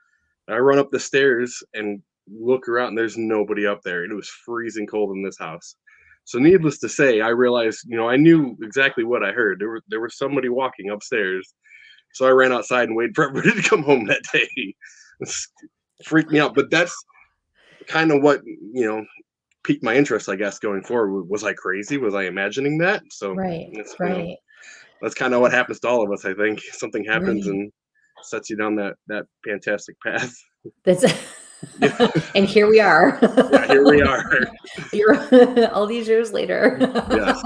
And I run up the stairs and look around, and there's nobody up there. And it was freezing cold in this house. So needless to say, I realized, I knew exactly what I heard. There was somebody walking upstairs. So I ran outside and waited for everybody to come home that day. It freaked me out. But that's kind of what, piqued my interest, I guess, going forward. Was I crazy? Was I imagining that? So Right. it's, Right. that's kind of what happens to all of us, I think. Something happens Right. and sets you down that fantastic path. That's Yeah. and here we are. Yeah, here we are. You're all these years later. Yes.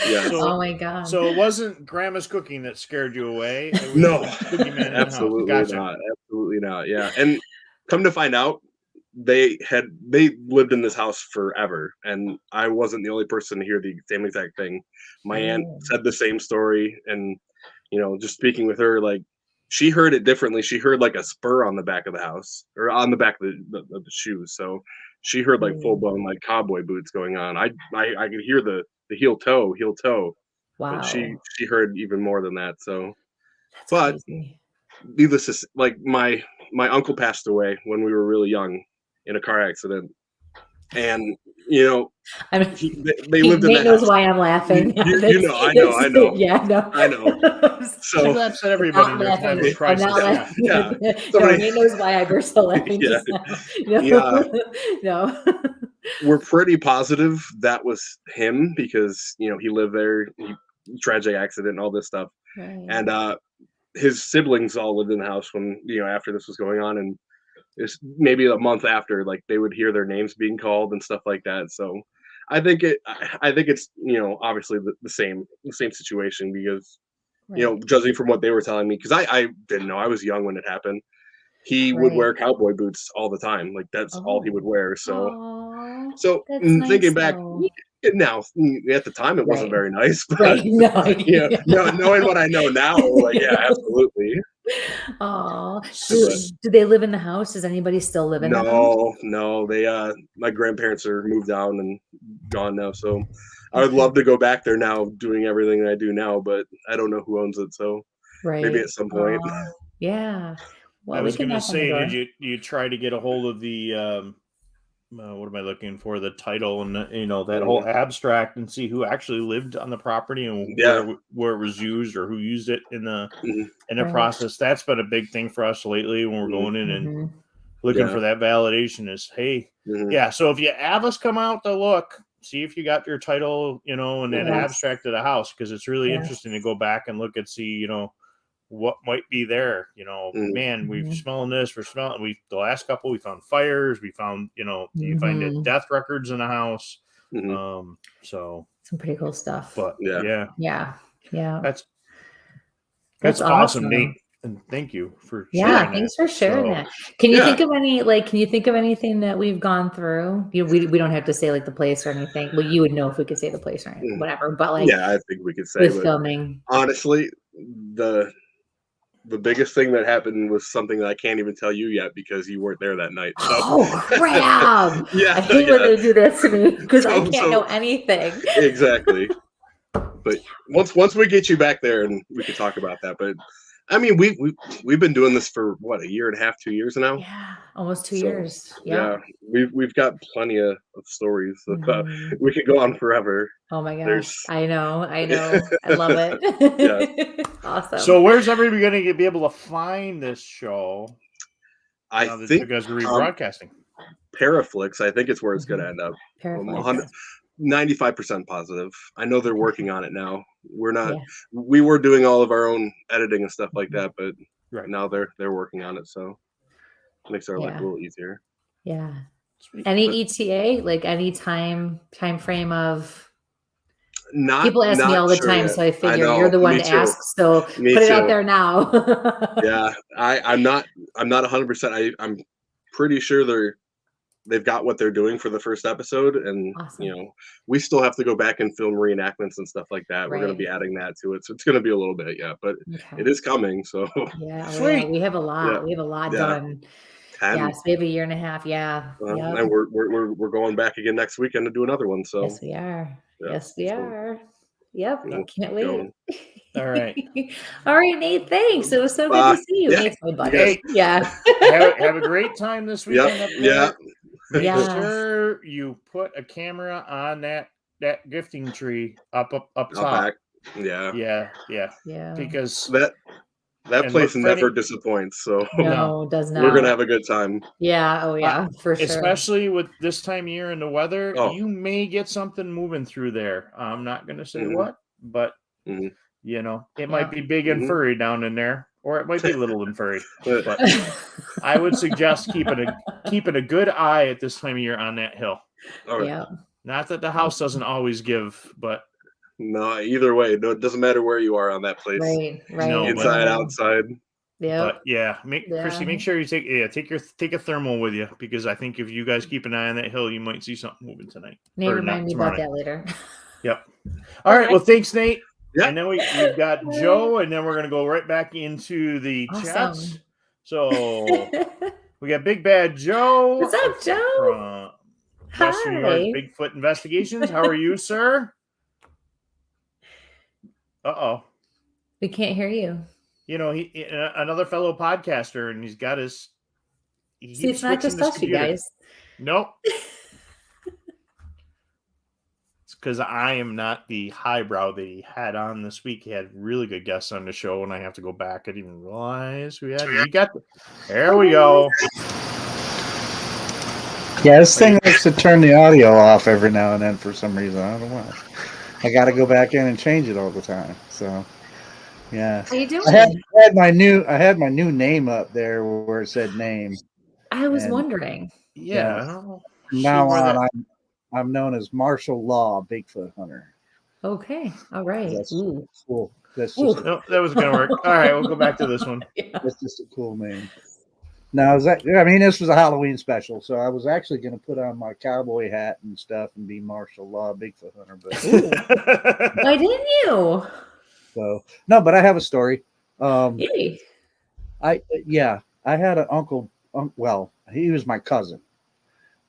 Yes. Oh my God. So it wasn't grandma's cooking that scared you away. It was No, the boogeyman in the house. absolutely Gotcha. not. Absolutely not. Yeah. And come to find out, they lived in this house forever, and I wasn't the only person to hear the same exact thing. My aunt Oh. said the same story, and just speaking with her, like she heard it differently. She heard like a spur on the back of the house or on the back of the shoes. So she heard like full blown like cowboy boots going on. I could hear the heel toe, but Wow. she heard even more than that. So, That's but crazy. needless to say, like my uncle passed away when we were really young in a car accident, and I mean, they lived in Nate that knows house. why I'm laughing. I know. Yeah, no. I know. I'm So glad that everybody in Not their laughing. time of I'm crisis. not Yeah. laughing. Yeah. No, Somebody- Nate knows why I burst out laughing Yeah. just now. Yeah. No. We're pretty positive that was him because he lived there, tragic accident and all this stuff, Right. and his siblings all lived in the house when after this was going on, and it's maybe a month after, like they would hear their names being called and stuff like that. So I think it's obviously the same situation because Right. judging from what they were telling me, because I didn't know, I was young when it happened. He would Right. wear cowboy boots all the time, like that's all he would Oh. wear. So Aw, so that's nice thinking back, though. Now, at the time, it wasn't Right. very nice, but Right. No. yeah, knowing what I know now, like, yeah, absolutely. Oh, But do they live in the house? Does anybody still live in the house? no, they my grandparents are moved down and gone now, so I would love to go back there now, doing everything I do now, but I don't know who owns it, so maybe Right. at some point. Yeah. Well, I we was can going to knock on the say, door. did you try to get a hold of the what am I looking for? The title and that whole abstract, and see who actually lived on the property and where it was used or who used it in the Right. process. That's been a big thing for us lately when we're going in and looking for that validation. Is hey, yeah. So if you have us come out to look, see if you got your title, and that abstract of the house, because it's really interesting to go back and look and see, what might be there. Man, we're smelling this, the last couple we found fires, we found, you find death records in the house. So some pretty cool stuff. But yeah. That's awesome, Nate. And thank you for sharing thanks for sharing that. Can you think of anything that we've gone through? We don't have to say like the place or anything. Well, you would know if we could say the place or anything, whatever. But like, I think we could say with filming. Honestly, the biggest thing that happened was something that I can't even tell you yet because you weren't there that night. So. Oh crap! I hate when they do that to me because I can't know anything. Exactly. But once we get you back there, and we can talk about that. But I mean, we've been doing this for what, 1.5 years, 2 years now. Yeah, almost 2 years. Yeah, we've got plenty of stories. We could go on forever. Oh my gosh! I know. I love it. Yeah. Awesome. So where's everybody going to be able to find this show? I think you guys are rebroadcasting. Paraflix, I think it's where it's going to end up. 95% positive. I know they're working on it now. We're not. We were doing all of our own editing and stuff like that, but now they're working on it, so it makes our life a little easier. Yeah. Any ETA, like any time frame of? People ask me all the time, so I figure you're the one to ask. So put it out there now. Yeah, I'm not 100%. I'm pretty sure they've got what they're doing for the first episode, and we still have to go back and film reenactments and stuff like that. We're going to be adding that to it, so it's going to be a little bit, but it is coming. So sweet. We have a lot. We have a lot done. Yes, we have 1.5 years. And we're going back again next weekend to do another one. So yes, we are. Yes, we are. Yep, can't wait. All right. All right, Nate, thanks. It was so good to see you. Nate's my buddy. Have a great time this weekend up there. Make sure you put a camera on that gifting tree up top. Back. Yeah. Because that place never disappoints. So no, it does not. We're gonna have a good time. Yeah. Oh yeah, for sure. Especially with this time of year and the weather, you may get something moving through there. I'm not gonna say what, but it might be big and furry down in there, or it might be little and furry. But I would suggest keeping a good eye at this time of year on that hill. Yeah. Not that the house doesn't always give, but. No, either way, it doesn't matter where you are on that place. Right. No, inside, outside. Yeah. But Christy, make sure you take a thermal with you, because I think if you guys keep an eye on that hill, you might see something moving tonight. Nate, remind me about that later. Yep. All right. Well, thanks, Nate. Yeah. And then we've got Joe, and then we're gonna go right back into the chats. So we got Big Bad Joe. What's up, Joe? From Western York Bigfoot Investigations. How are you, sir? We can't hear you. He another fellow podcaster, and he's got his. See, it's not just us, you guys. Nope. It's because I am not the highbrow that he had on this week. He had really good guests on the show, and I have to go back. I didn't even realize we had. There we go. Yeah, this thing likes to turn the audio off every now and then for some reason. I don't know. I got to go back in and change it all the time. So, yeah. How you doing? I had my new name up there where it said name. I was wondering. Yeah. I don't know. From now on, I'm known as Martial Law Bigfoot Hunter. Okay. All right. That's cool. That's no, that was gonna work. All right, we'll go back to this one. That's just a cool name. No, I mean, this was a Halloween special, so I was actually going to put on my cowboy hat and stuff and be martial law Bigfoot hunter, but Why didn't you? so no, but I have a story. Yay. I had an uncle. Well, he was my cousin,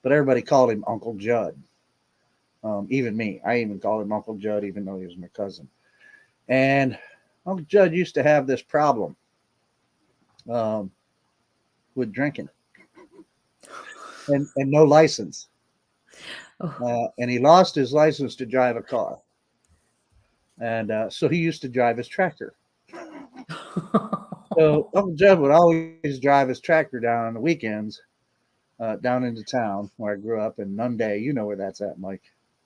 but everybody called him Uncle Judd. Even me, I even called him Uncle Judd, even though he was my cousin. And Uncle Judd used to have this problem with drinking and no license. And he lost his license to drive a car. And so he used to drive his tractor. So Uncle Judd would always drive his tractor down on the weekends, down into town where I grew up in Nunday. You know where that's at, Mike.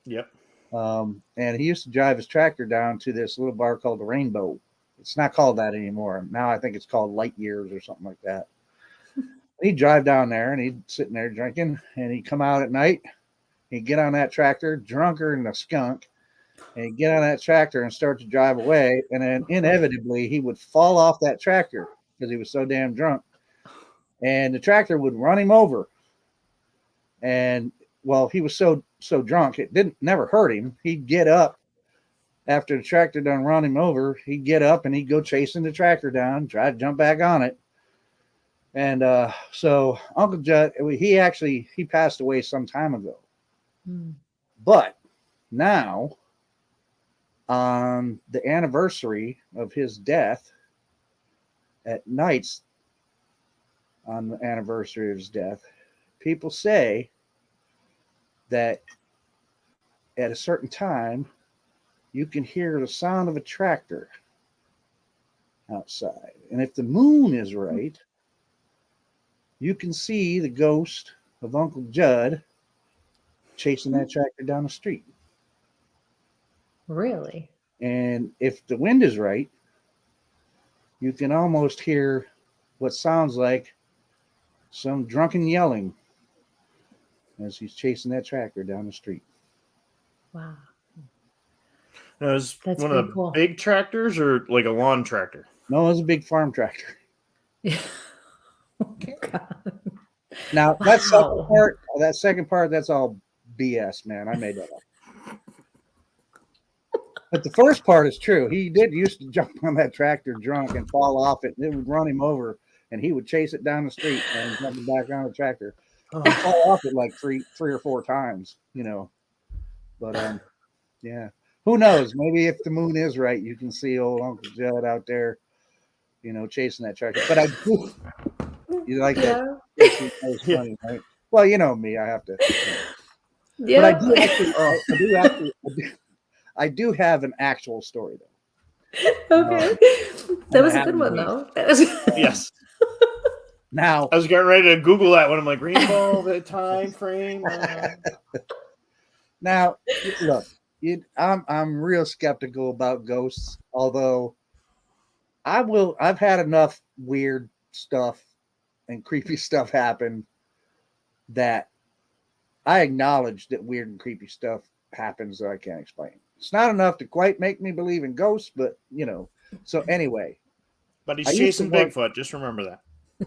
Yep. And he used to drive his tractor down to this little bar called the Rainbow. It's not called that anymore. Now I think it's called Light Years or something like that. He'd drive down there and he'd sit in there drinking, and he'd come out at night. He'd get on that tractor, drunker than a skunk, and he'd get on that tractor and start to drive away. And then inevitably he would fall off that tractor because he was so damn drunk. And the tractor would run him over. And well, he was so drunk, it never hurt him. He'd get up after the tractor done run him over. He'd get up and he'd go chasing the tractor down, try to jump back on it. And so Uncle Judd, he passed away some time ago. But now, on the anniversary of his death, at nights on the anniversary of his death, people say that at a certain time, you can hear the sound of a tractor outside. And if the moon is right, you can see the ghost of Uncle Judd chasing that tractor down the street. Really? And if the wind is right, you can almost hear what sounds like some drunken yelling as he's chasing that tractor down the street. Wow. Now, is That's one pretty of the cool. big tractors or like a lawn tractor? No, it was a big farm tractor. God. Now, Wow. that second part, that's all BS, man. I made that up. But the first part is true. He did used to jump on that tractor drunk and fall off it, and it would run him over, and he would chase it down the street and jump back on the tractor. He'd fall off it like three or four times, you know. But yeah. Who knows? Maybe if the moon is right, you can see old Uncle Judd out there, you know, chasing that tractor. But I do. You like that? That was funny, right? Well, you know me. I have to. Yeah. But I do have an actual story though. Okay. That was a good one though. Yes. Now I was getting ready to Google that one. I'm like, rainbow, the time frame. Now, look, I'm real skeptical about ghosts, although I've had enough weird stuff and creepy stuff happen that I acknowledge that weird and creepy stuff happens that I can't explain. It's not enough to quite make me believe in ghosts, but you know. So anyway, but he's chasing Bigfoot. Just remember that.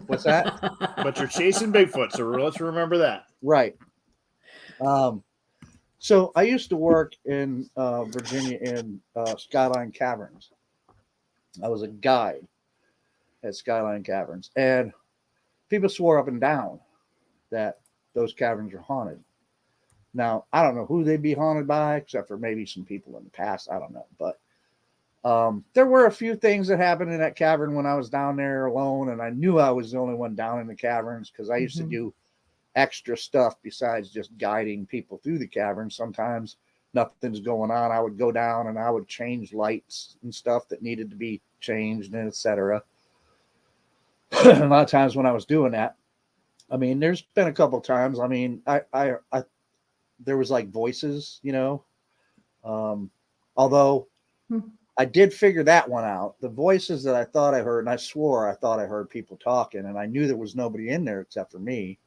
What's that? But you're chasing Bigfoot, so let's remember that. Right. So I used to work in Virginia in Skyline Caverns. I was a guide at Skyline Caverns, and people swore up and down that those caverns are haunted. Now, I don't know who they'd be haunted by, except for maybe some people in the past. I don't know. But there were a few things that happened in that cavern when I was down there alone, and I knew I was the only one down in the caverns because I used to do extra stuff besides just guiding people through the cavern. Sometimes nothing's going on. I would go down and I would change lights and stuff that needed to be changed, and etc. A lot of times when I was doing that, I mean, there's been a couple of times. I mean, I there was like voices, you know. Although I did figure that one out. The voices that I thought I heard, and I swore I thought I heard people talking, and I knew there was nobody in there except for me.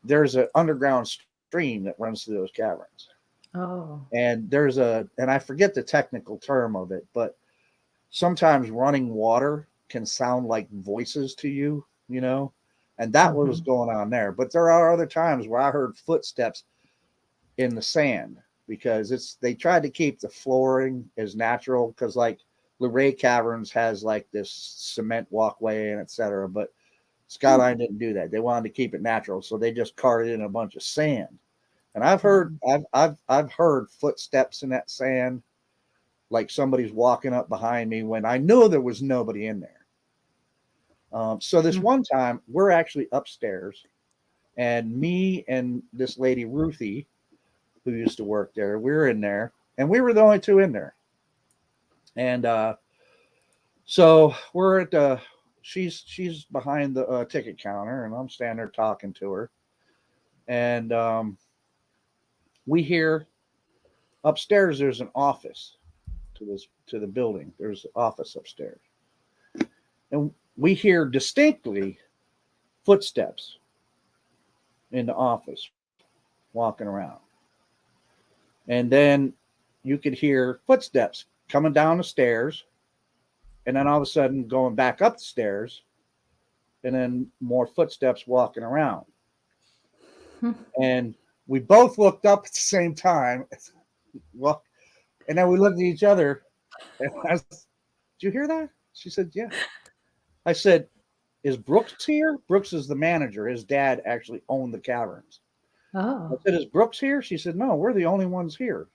There's an underground stream that runs through those caverns. Oh. And and I forget the technical term of it, but sometimes running water can sound like voices to you, you know. And that was going on there. But there are other times where I heard footsteps in the sand because they tried to keep the flooring as natural because like Luray Caverns has like this cement walkway and etc. But Skyline didn't do that. They wanted to keep it natural, so they just carted in a bunch of sand. And I've heard footsteps in that sand, like somebody's walking up behind me when I knew there was nobody in there. So this one time we're actually upstairs, and me and this lady Ruthie, who used to work there, we were in there, and we were the only two in there. And so we're at the she's behind the ticket counter, and I'm standing there talking to her, and we hear upstairs there's an office to the building. There's an office upstairs, and we hear distinctly footsteps in the office walking around. And then you could hear footsteps coming down the stairs, and then all of a sudden going back up the stairs, and then more footsteps walking around. And we both looked up at the same time. Well, and then we looked at each other, and I said, "Did you hear that?" She said, "Yeah." I said, "Is Brooks here?" Brooks is the manager. His dad actually owned the caverns. I said, "Is Brooks here?" She said, "No, we're the only ones here."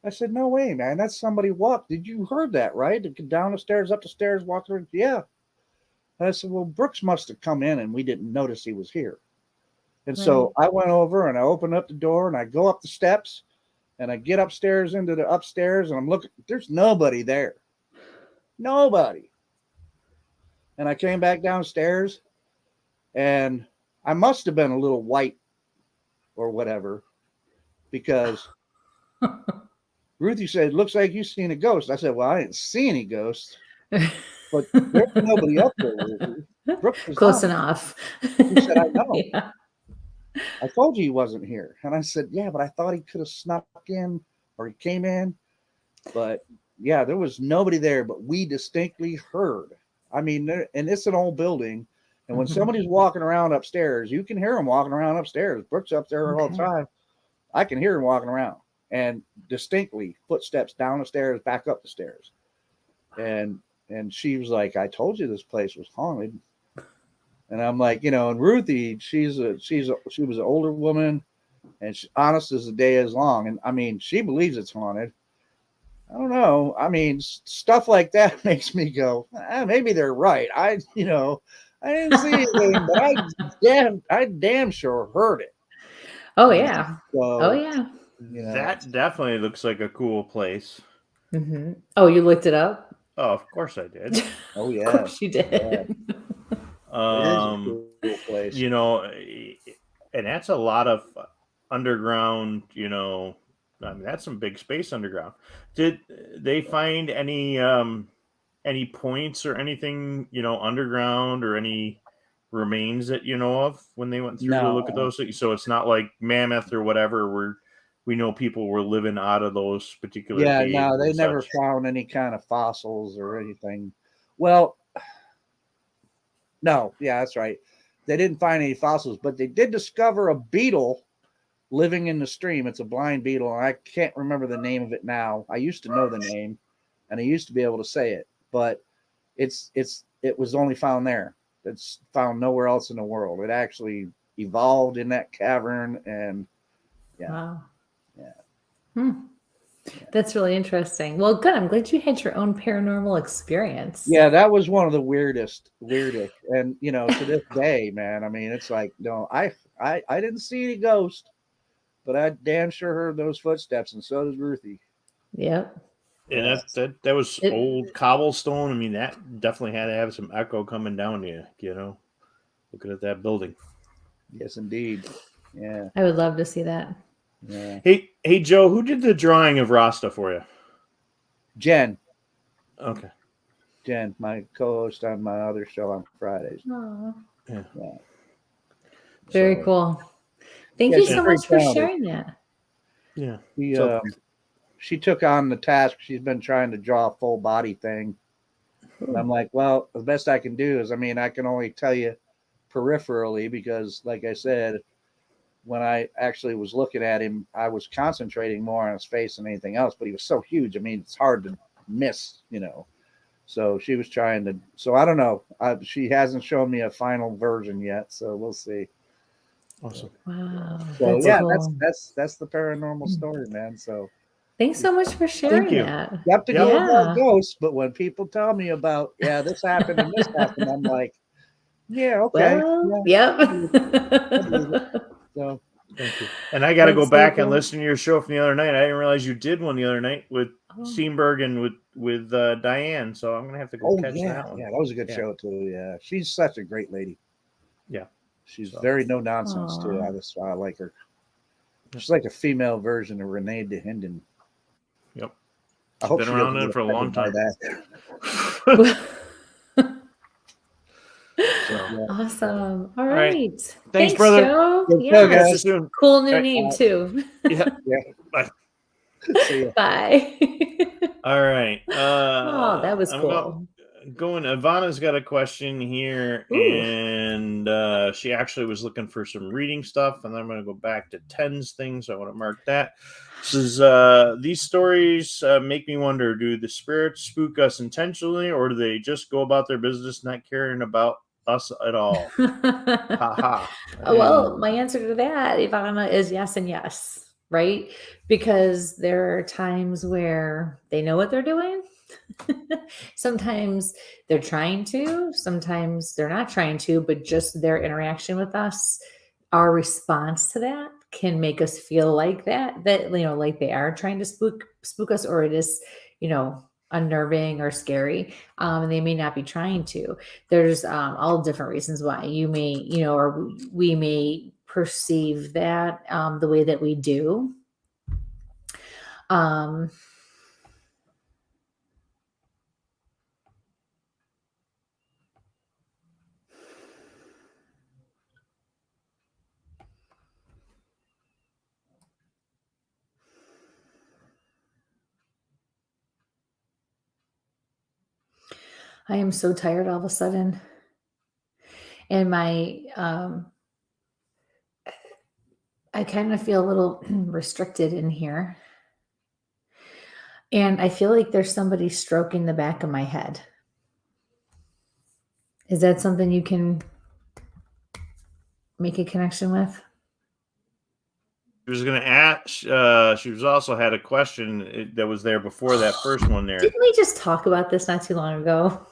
I said, "No way, man. That's somebody walked. Did you heard that, right? Down the stairs, up the stairs, walked around." Yeah. And I said, "Well, Brooks must have come in and we didn't notice he was here." And so I went over and I opened up the door and I go up the steps and I get upstairs into the upstairs and I'm looking, there's nobody there. Nobody. And I came back downstairs and I must have been a little white or whatever because Ruthie said, "Looks like you've seen a ghost." I said, "Well, I didn't see any ghosts, but there's nobody up there, Ruthie." Brooks was Close on. enough. He said, "I know. Yeah. I told you he wasn't here." And I said, "Yeah, but I thought he could have snuck in or he came in." But yeah, there was nobody there, but we distinctly heard. I mean, and it's an old building. And when somebody's walking around upstairs, you can hear them walking around upstairs. Brooks up there all the time. I can hear him walking around and distinctly footsteps down the stairs, back up the stairs. And she was like, "I told you this place was haunted." And I'm like, and Ruthie, she was an older woman, and she, honest as the day is long. And I mean, she believes it's haunted. I don't know. I mean, stuff like that makes me go, maybe they're right. I didn't see anything, but I damn sure heard it. Oh yeah. So, Oh yeah. That definitely looks like a cool place. Oh, you looked it up? Oh, of course I did. Oh yeah. Of course you did. Yeah. It is a cool place. And that's a lot of underground, I mean, that's some big space underground. Did they find any points or anything, underground or any remains that you know of when they went through to look at those things? So it's not like Mammoth or whatever where we know people were living out of those particular caves. No, they never found any kind of fossils or anything. Well, no, yeah, that's right. They didn't find any fossils, but they did discover a beetle living in the stream. It's a blind beetle, and I can't remember the name of it now. I used to know the name, and I used to be able to say it, but it was only found there. It's found nowhere else in the world. It actually evolved in that cavern, and Wow. That's really interesting. Well, good. I'm glad you had your own paranormal experience. Yeah, that was one of the weirdest. And to this day, man, I mean, it's like, no, I didn't see any ghosts, but I damn sure heard those footsteps, and so does Ruthie. Yep. And that was old cobblestone. I mean, that definitely had to have some echo coming down to you, looking at that building. Yes, indeed. Yeah. I would love to see that. Yeah. Hey, Joe, who did the drawing of Rasta for you? Jen. Okay. Jen, my co-host on my other show on Fridays. Aww. Yeah. Very cool. Thank you so much for sharing that. Yeah. She took on the task. She's been trying to draw a full body thing. And I'm like, well, the best I can do is, I mean, I can only tell you peripherally because, like I said, when I actually was looking at him, I was concentrating more on his face than anything else. But he was so huge. I mean, it's hard to miss, you know. So she was trying to. So I don't know. She hasn't shown me a final version yet. So we'll see. Awesome. Wow. So That's yeah, cool. that's the paranormal story, man. So Thanks so much for sharing you. that. skeptical Yeah. about ghosts, but when people tell me about this happened and this happened, I'm like, yeah, okay. Well, yeah. yep. So Thank you. And I got to go That's so back and cool. listen to your show from the other night. I didn't realize you did one the other night with Oh. Steenberg and with Diane. So I'm gonna have to go catch that one. yeah, that was a good Yeah. show too. Yeah, she's such a great lady. Yeah, She's So. very no nonsense too. Aw. I like her. She's like a female version of Renee DeHinden. Yep. I hope Been she around doesn't it get for a long offended time. by that. So, Awesome. All right. right. Thanks, brother. Joe. Good Yeah. show, Catch you guys. soon. Cool new All right. name too. Yeah. Yeah. Bye. See ya. Bye. All right. Oh, that was I'm cool. going. Ivana's got a question here, Ooh. and she actually was looking for some reading stuff, and then I'm going to go back to Ten's thing, so I want to mark that. Says these stories make me wonder: do the spirits spook us intentionally, or do they just go about their business, not caring about us at all? Ha. Well, my answer to that, Ivana, is yes and yes, right? Because there are times where they know what they're doing. Sometimes they're trying to, sometimes they're not trying to, but just their interaction with us, our response to that can make us feel like that like they are trying to spook us, or it is, unnerving or scary. And they may not be trying to. There's all different reasons why you may, or we may perceive that the way that we do. I am so tired all of a sudden. And my, I kind of feel a little restricted in here. And I feel like there's somebody stroking the back of my head. Is that something you can make a connection with? She was going to ask. She was also had a question that was there before that first one there. Didn't we just talk about this not too long ago?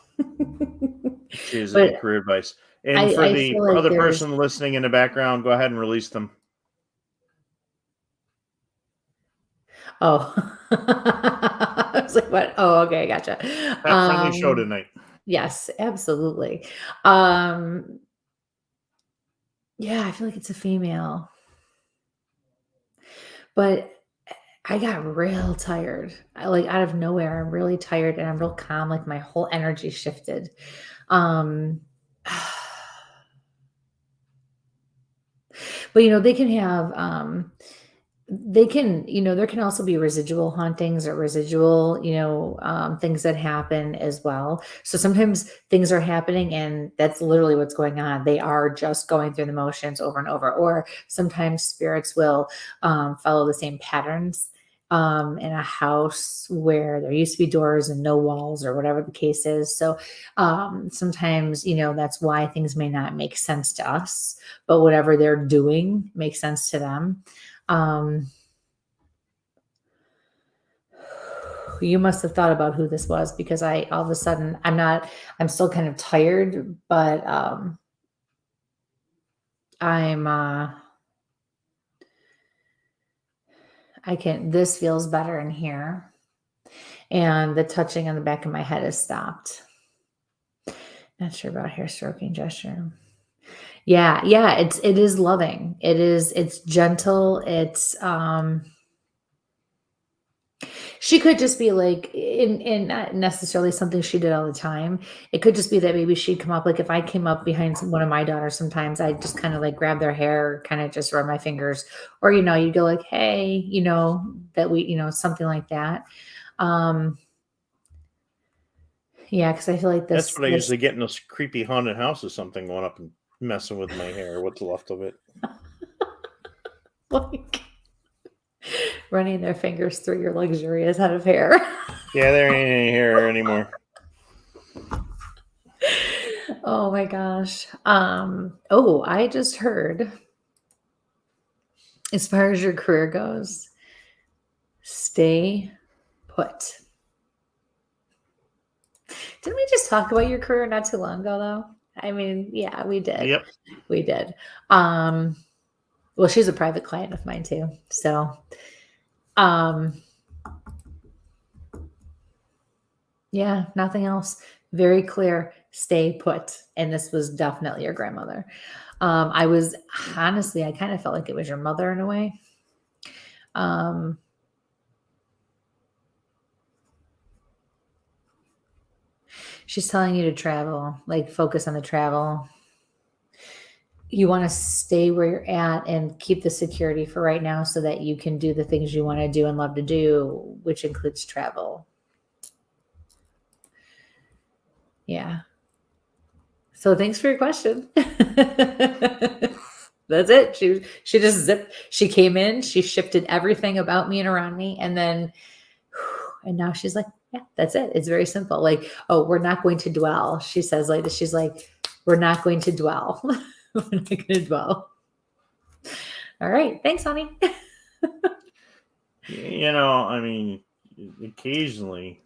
She is But career advice. And I for the feel like other there's- person listening in the background, go ahead and release them. Oh, I was like, what? Oh, okay, gotcha. Pet friendly show tonight. Yes, absolutely. Yeah, I feel like it's a female. But I got real tired. Like out of nowhere, I'm really tired and I'm real calm. Like my whole energy shifted. But they can have there can also be residual hauntings or residual things that happen as well. So sometimes things are happening and that's literally what's going on. They are just going through the motions over and over. Or sometimes spirits will follow the same patterns in a house where there used to be doors and no walls or whatever the case is. So sometimes that's why things may not make sense to us, but whatever they're doing makes sense to them. You must have thought about who this was, because all of a sudden I'm still kind of tired, but this feels better in here, and the touching on the back of my head has stopped. Not sure about hair stroking gesture. Yeah, it is loving. It's gentle. It's she could just be like in not necessarily something she did all the time. It could just be that maybe she'd come up, like if I came up behind one of my daughters, sometimes I just kind of like grab their hair, kind of just rub my fingers, or you go like, hey, that we, something like that. Yeah, because I feel like that's what I usually get in those creepy haunted houses. Something going up and messing with my hair. What's left of it? Like running their fingers through your luxurious head of hair. Yeah, there ain't any hair anymore. Oh my gosh. Oh, I just heard, as far as your career goes, stay put. Didn't we just talk about your career not too long ago, though? I mean, yeah, we did. Yep. We did. Well, she's a private client of mine too. So, yeah, nothing else. Very clear. Stay put. And this was definitely your grandmother. I was honestly, I kind of felt like it was your mother in a way. She's telling you to travel, like focus on the travel. You want to stay where you're at and keep the security for right now so that you can do the things you want to do and love to do, which includes travel. Yeah. So thanks for your question. That's it. She just zipped. She came in, she shifted everything about me and around me, and then and now she's like, yeah, that's it. It's very simple. Like, oh, we're not going to dwell. She says like this. She's like, we're not going to dwell. We're not going to dwell. All right. Thanks, honey. You know, I mean, occasionally,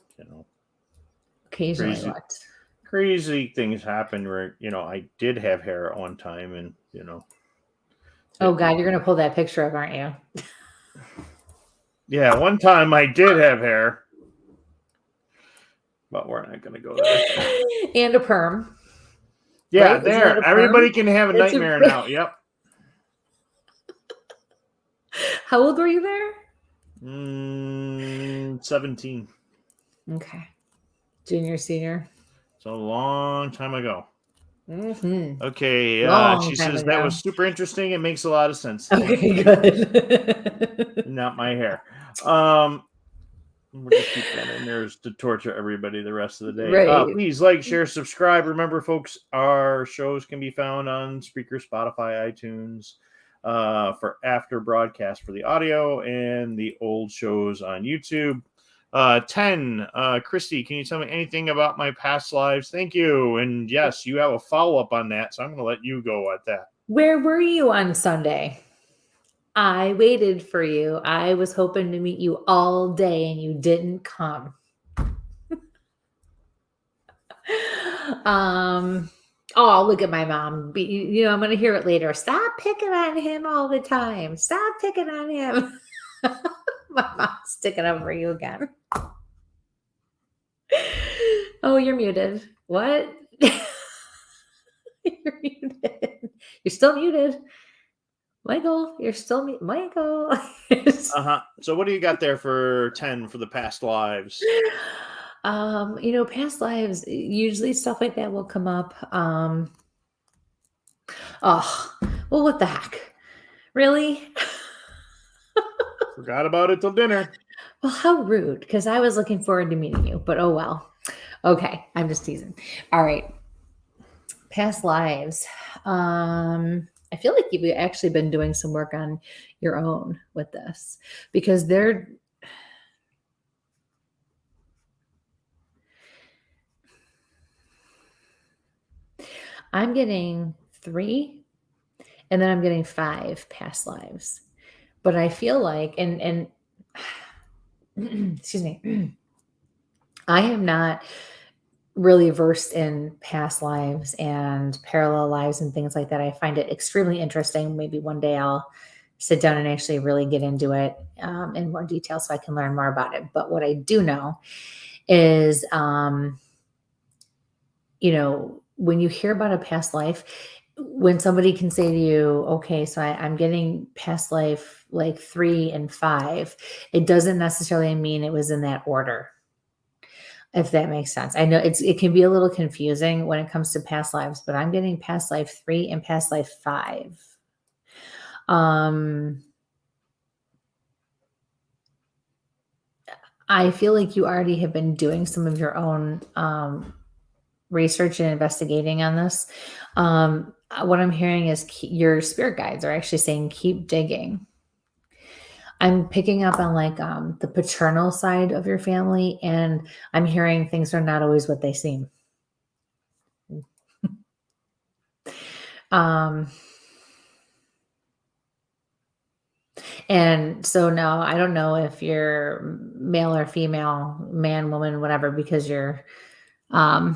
Occasionally crazy. what? Crazy things happen where, I did have hair at one time and, Oh God, you're gonna pull that picture up, aren't you? Yeah, one time I did have hair. But we're not gonna go there. And a perm. Yeah, right? there. Everybody can have a nightmare now. Yep. How old were you there? 17. Okay. Junior, senior. So a long time ago. Mm-hmm. Okay. She says that was super interesting. It makes a lot of sense. Okay, good. Not my hair. We'll just keep that in there to torture everybody the rest of the day. Right. Please like, share, subscribe. Remember, folks, our shows can be found on Spreaker, Spotify, iTunes for after broadcast for the audio, and the old shows on YouTube. 10, Christy, can you tell me anything about my past lives? Thank you. And yes, you have a follow-up on that, so I'm going to let you go at that. Where were you on Sunday? I waited for you. I was hoping to meet you all day and you didn't come. Oh, look at my mom. I'm going to hear it later. Stop picking on him all the time. Stop picking on him. My mom's sticking up for you again. Oh, you're muted. What? You're muted. You're still muted. Michael, you're still Michael. So what do you got there for 10 for the past lives? Past lives, usually stuff like that will come up. Well, what the heck? Really? Forgot about it till dinner. Well, how rude, because I was looking forward to meeting you, but oh well. Okay, I'm just teasing. All right. Past lives. I feel like you've actually been doing some work on your own with this because I'm getting 3 and then I'm getting 5 past lives. But I feel like, and excuse me, I am not really versed in past lives and parallel lives and things like that. I find it extremely interesting. Maybe one day I'll sit down and actually really get into it in more detail so I can learn more about it. But what I do know is, when you hear about a past life, when somebody can say to you, okay, so I'm getting past life like 3 and 5, it doesn't necessarily mean it was in that order. If that makes sense. I know it can be a little confusing when it comes to past lives, but I'm getting past life 3 and past life 5. I feel like you already have been doing some of your own research and investigating on this, what I'm hearing is your spirit guides are actually saying keep digging. I'm picking up on like the paternal side of your family, and I'm hearing things are not always what they seem. And so now I don't know if you're male or female, man, woman, whatever, because you're, I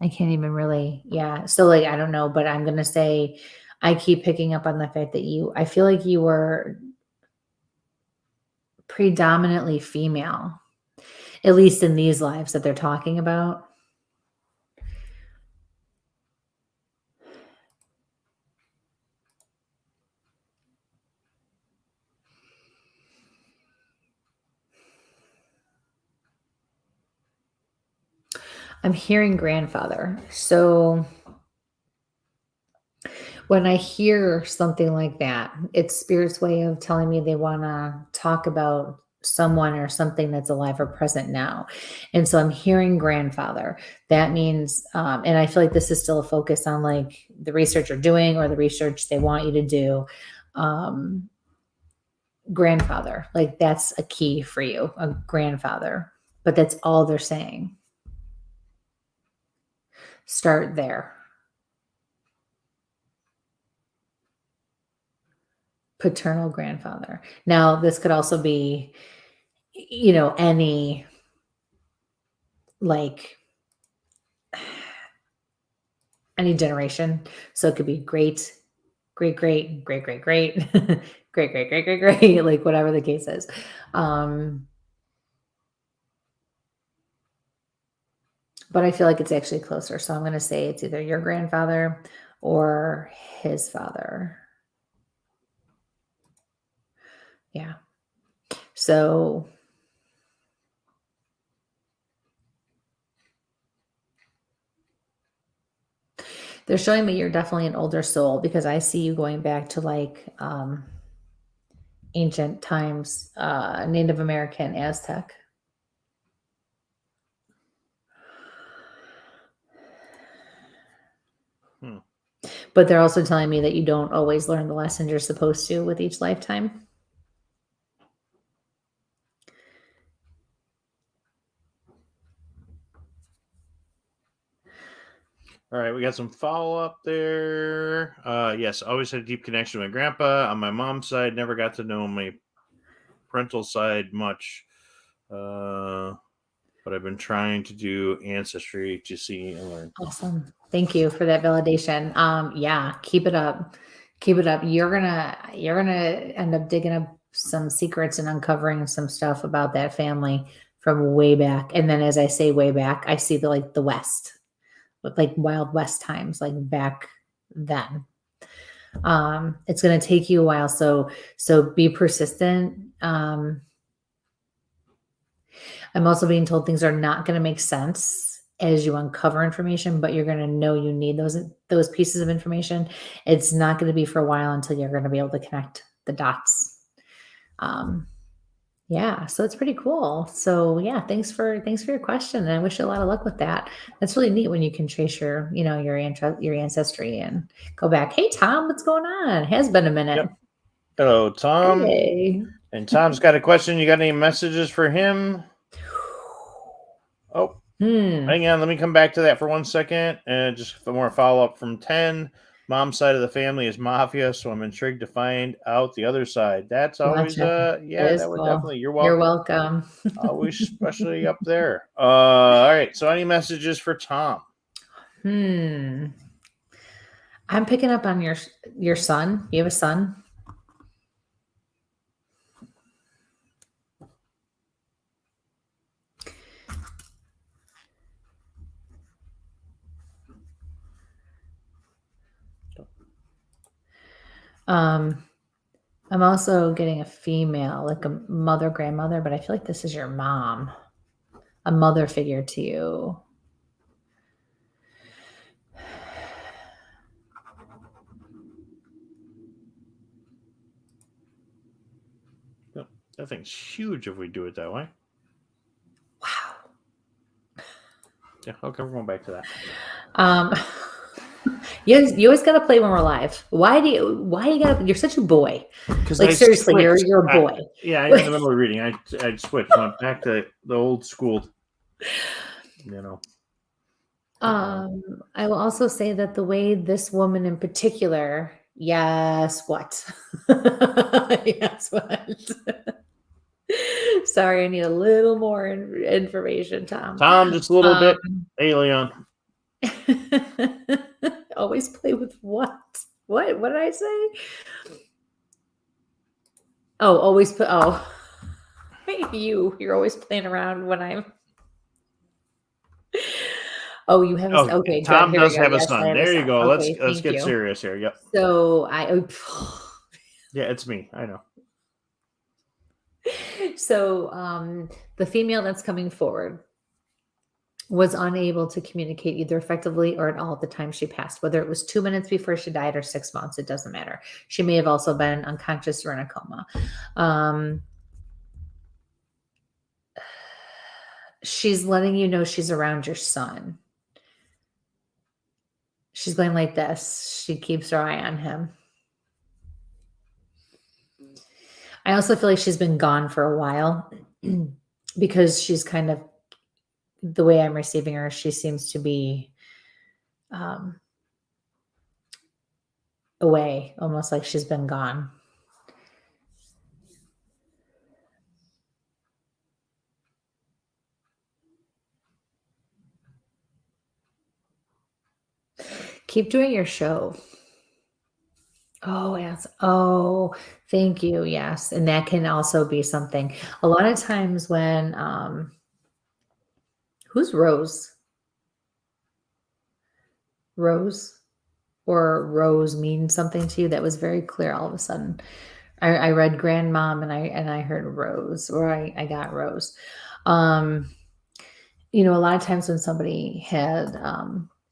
can't even really, yeah. So like, I don't know, but I'm going to say, I keep picking up on the fact that I feel like you were predominantly female, at least in these lives that they're talking about. I'm hearing grandfather. So when I hear something like that, it's spirit's way of telling me they want to talk about someone or something that's alive or present now. And so I'm hearing grandfather. That means, and I feel like this is still a focus on like the research you're doing or the research they want you to do. Grandfather, like that's a key for you, a grandfather, but that's all they're saying. Start there. Paternal grandfather. Now, this could also be, any like any generation. So it could be great, great, great, great, great, great, great, great, great, great, great, like whatever the case is. But I feel like it's actually closer. So I'm going to say it's either your grandfather or his father. Yeah. So they're showing me you're definitely an older soul, because I see you going back to like ancient times, Native American, Aztec. But they're also telling me that you don't always learn the lessons you're supposed to with each lifetime. All right, we got some follow-up there. Yes, always had a deep connection with my grandpa. On my mom's side, never got to know my parental side much. But I've been trying to do ancestry to see and learn. Awesome. Thank you for that validation. Yeah, keep it up. Keep it up. You're gonna end up digging up some secrets and uncovering some stuff about that family from way back. And then as I say way back, I see the West, with like Wild West times, like back then. It's gonna take you a while. So be persistent. I'm also being told things are not going to make sense as you uncover information, but you're going to know you need those pieces of information. It's not going to be for a while until you're going to be able to connect the dots. Yeah, so it's pretty cool. So yeah, thanks for your question, and I wish you a lot of luck with that. That's really neat when you can trace your ancestry and go back. Hey Tom, what's going on? It has been a minute. Yep. Hello, Tom. Hey. And Tom's got a question. You got any messages for him? Oh, hang on. Let me come back to that for 1 second. And just for more follow-up from 10. Mom's side of the family is mafia, so I'm intrigued to find out the other side. That's always, Gotcha. that would cool. definitely, you're welcome. You're welcome. Always, especially up there. All right. So any messages for Tom? I'm picking up on your son. You have a son? I'm also getting a female, like a mother, grandmother, but I feel like this is your mom, a mother figure to you. That thing's huge if we do it that way. Wow. Yeah, okay, we're going back to that. You always got to play when we're live. Why you got to, you're such a boy. Because Like, seriously, you're a boy. Yeah, I'm in the middle of reading. I switched, went back to the old school, you know. I will also say that the way this woman in particular, yes, what? Yes, what? Sorry, I need a little more information, Tom. Tom, just a little bit. Hey, Leon. Always play with what? What did I say? Oh, always put. Oh, you're always playing around when I'm. Oh, you have a okay. Tom good. does Here we go. have a Yes, son. I have a There you son. go. Okay, Let's get you. serious here. Yep. So Yeah, it's me. I know. So the female that's coming forward was unable to communicate either effectively or at all at the time she passed, whether it was 2 minutes before she died or 6 months, it doesn't matter. She may have also been unconscious or in a coma. She's letting you know she's around your son. She's going like this. She keeps her eye on him. I also feel like she's been gone for a while because she's kind of, the way I'm receiving her, she seems to be away, almost like she's been gone. Keep doing your show. Oh, yes. Oh, thank you. Yes. And that can also be something. A lot of times when, who's Rose? Rose? Or Rose means something to you? That was very clear all of a sudden. I read grandmom and I heard Rose, or I got Rose. You know, a lot of times when somebody had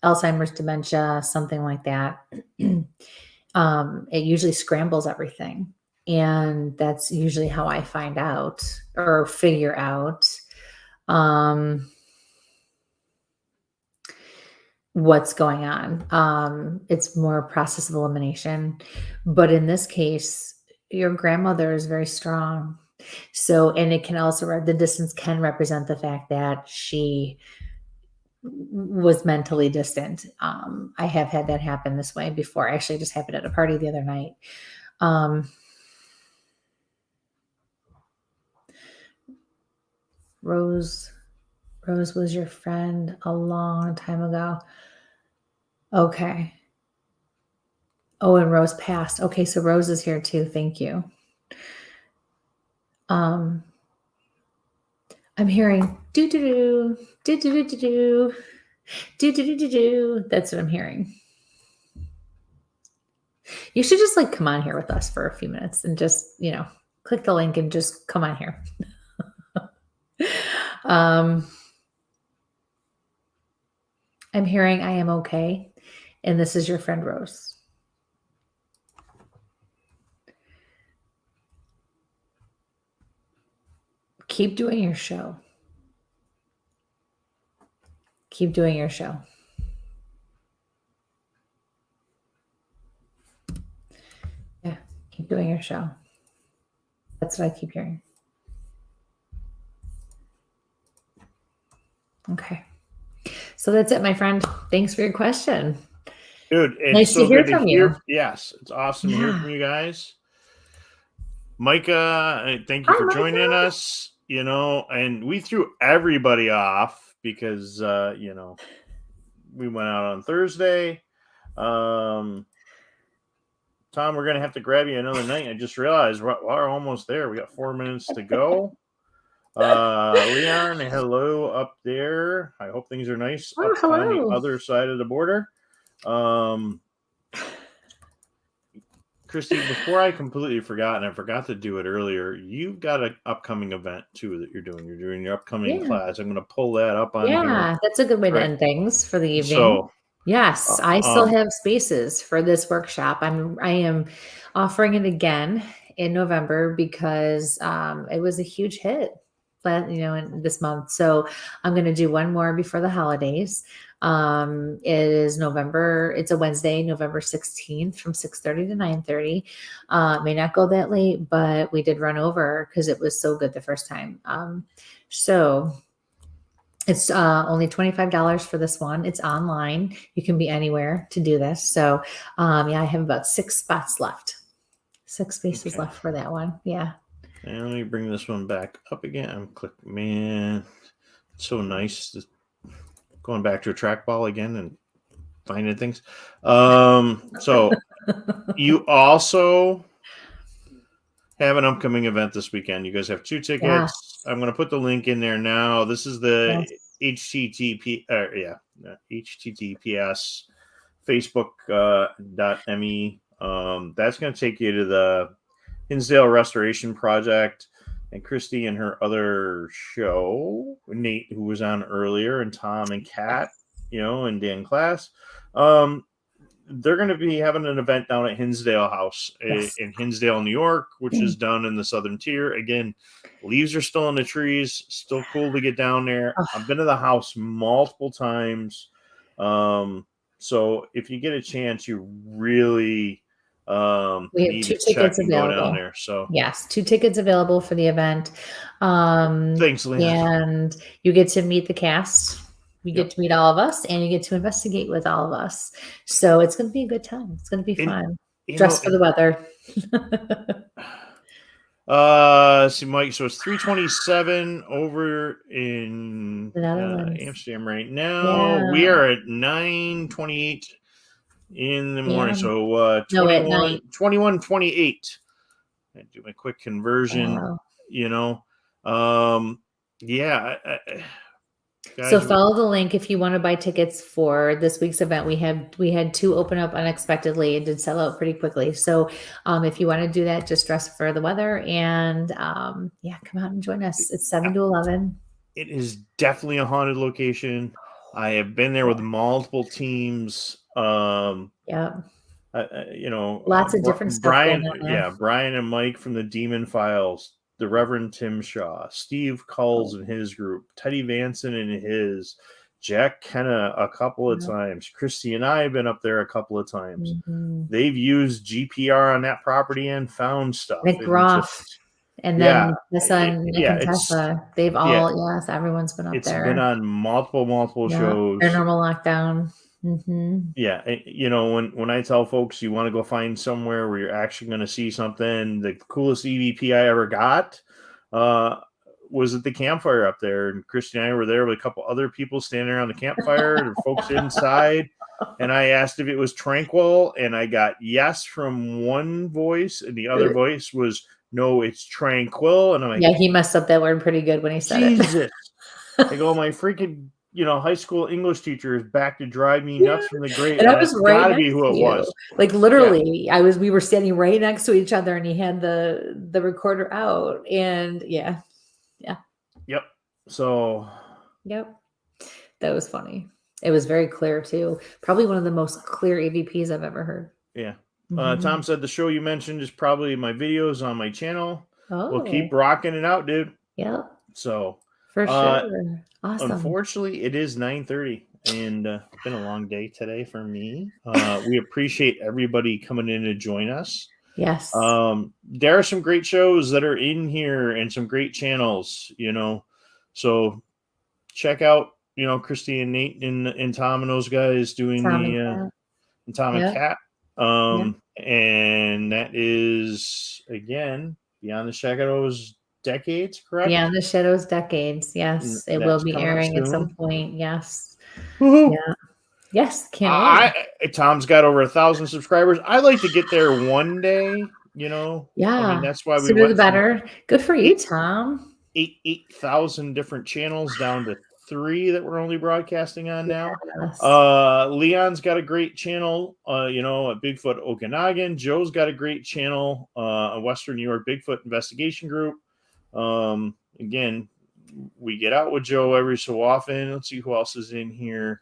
Alzheimer's, dementia, something like that, it usually scrambles everything. And that's usually how I find out or figure out what's going on. It's more a process of elimination. But in this case, your grandmother is very strong. So, and it can also, the distance can represent the fact that she was mentally distant. I have had that happen this way before. Actually, it just happened at a party the other night. Rose was your friend a long time ago. Okay. Oh, and Rose passed. Okay, so Rose is here too. Thank you. I'm hearing do do do do do do do do do do do. That's what I'm hearing. You should just like come on here with us for a few minutes and just, you know, click the link and just come on here. I'm hearing I am okay. And this is your friend Rose. Keep doing your show. Keep doing your show. Yeah, keep doing your show. That's what I keep hearing. Okay. So that's it, my friend. Thanks for your question. Dude, it's nice so to hear good from to hear. you. Yes, it's awesome to hear from you guys. Micah, thank you Hi, for Micah. joining us. You know, and we threw everybody off because you know, we went out on Thursday. Tom, we're gonna have to grab you another night. I just realized we're almost there. We got 4 minutes to go. Leon, hello up there. I hope things are nice up on the other side of the border. Christy, before I completely forgot, and I forgot to do it earlier, you've got an upcoming event too that you're doing. You're doing your upcoming class. I'm going to pull that up on here. Yeah, that's a good way to end things for the evening. So, yes, I still have spaces for this workshop. I am offering it again in November because it was a huge hit. in this month. So I'm going to do one more before the holidays. It is it's a Wednesday, November 16th from 6:30 to 9:30. May not go that late, but we did run over because it was so good the first time. So it's only $25 for this one. It's online. You can be anywhere to do this. So I have about 6 spots left. 6 spaces left for that one. Yeah. And let me bring this one back up again. I'm clicking, man. It's so nice. Going back to a trackball again and finding things. So you also have an upcoming event this weekend. You guys have 2 tickets. Yeah. I'm going to put the link in there now. This is the HTTPS Facebook.me. That's going to take you to the Hinsdale Restoration Project, and Christy and her other show, Nate, who was on earlier, and Tom and Kat, and Dan Class. They're going to be having an event down at Hinsdale House in Hinsdale, New York, which is down in the southern tier. Again, leaves are still in the trees, still cool to get down there. I've been to the house multiple times. So if you get a chance, you really we have 2 tickets available. Go down there. So yes, 2 tickets available for the event. Thanks, Leon. And you get to meet the cast. You get to meet all of us, and you get to investigate with all of us. So it's going to be a good time. It's going to be fun. Dress for the weather. See, Mike. So it's 3:27 over in Amsterdam right now. Yeah. We are at 9:28 in the morning. So 21:28. I do my quick conversion. Wow. Guys, so follow the link if you want to buy tickets for this week's event. We had 2 open up unexpectedly. It did sell out pretty quickly. So if you want to do that, just dress for the weather and come out and join us. It's 7 to 11. It is definitely a haunted location. I have been there with multiple teams. Lots of different stuff. Brian and Mike from the Demon Files. The Reverend Tim Shaw, Steve Culls and his group, Teddy Vanson and his, Jack Kenna a couple of times. Christy and I have been up there a couple of times. Mm-hmm. They've used GPR on that property and found stuff. Nick Groff. And then Nick and Tessa. They've all, everyone's been up there. It's been on multiple shows. Paranormal Lockdown. Mm-hmm. Yeah, when I tell folks you want to go find somewhere where you're actually going to see something, the coolest EVP I ever got was at the campfire up there, and Christy and I were there with a couple other people standing around the campfire, and folks inside. And I asked if it was tranquil, and I got yes from one voice, and the other voice was no, it's tranquil. And I'm like, he messed up that word pretty good when he said Jesus. I go, my freaking high school English teacher is back to drive me nuts from the grave. And I was right gotta be who it was. Like literally, we were standing right next to each other, and he had the recorder out, and Yep. So. Yep. That was funny. It was very clear too. Probably one of the most clear EVPs I've ever heard. Yeah. Tom said the show you mentioned is probably my videos on my channel. Oh. We'll keep rocking it out, dude. Yep. So. For sure. Awesome. Unfortunately, it is 9:30, and it's been a long day today for me. We appreciate everybody coming in to join us. Yes. There are some great shows that are in here and some great channels, So check out, Christy and Nate and Tom and those guys doing and Tom and Kat. And that is, again, Beyond the Shadows Decades, correct? Beyond the Shadows Decades. Yes. It will be airing at some point. Yes. Woo-hoo. Yeah. Yes. Can't wait. Tom's got over 1,000 subscribers. I'd like to get there one day, Yeah. I mean, that's why we sooner the better. Good for you, Tom. 8,000 different channels down to 3 that we're only broadcasting on now. Yes. Leon's got a great channel, at Bigfoot Okanagan. Joe's got a great channel, a Western New York Bigfoot Investigation Group. Again, we get out with Joe every so often. Let's see who else is in here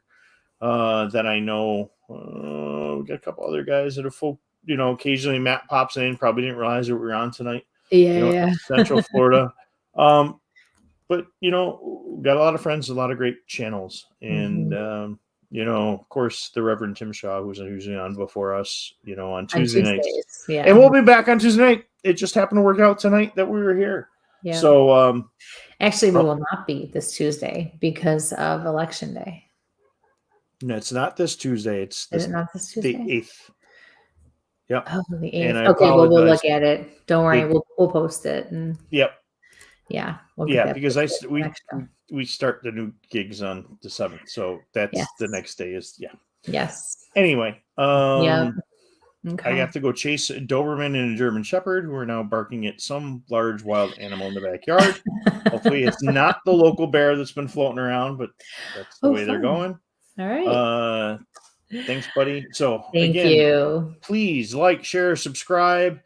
that I know. We got a couple other guys that are occasionally Matt pops in. Probably didn't realize that we were on tonight. Yeah. Central Florida. but got a lot of friends, a lot of great channels, and of course, the Reverend Tim Shaw, who's usually on before us, on Tuesday nights. Yeah. And we'll be back on Tuesday night. It just happened to work out tonight that we were here. Yeah. So, actually, we will not be this Tuesday because of Election Day. no, it's not this Tuesday. It's Is it not this Tuesday? the 8th. Yep. Oh, the 8th. And I Okay, well, we'll apologize. look at it. Don't worry, we'll post it. And Yep. yeah, we'll get Yeah, that because posted next show. we start the new gigs on the 7th, so that's Yes. the next day is Yes. Anyway, Yeah. I Okay. have to go chase a Doberman and a German Shepherd who are now barking at some large wild animal in the backyard. Hopefully, it's not the local bear that's been floating around, but that's the way they're fun. going. All right. Thanks, buddy. So Thank again, you. please like, share, subscribe.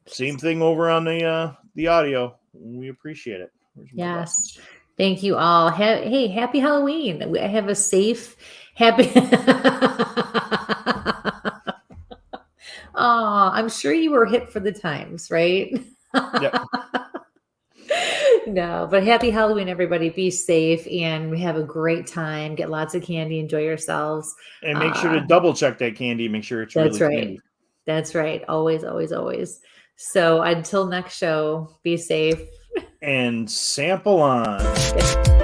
Same thing over on the audio. We appreciate it. Where's my Yes. glasses? Thank you all. Hey, happy Halloween. Have a safe, happy. Oh, I'm sure you were hip for the times, right? Yep. No, but happy Halloween, everybody. Be safe and have a great time. Get lots of candy. Enjoy yourselves. And make sure to double check that candy. Make sure it's That's really right. candy. That's right. Always, always, always. So until next show, be safe. And sample on.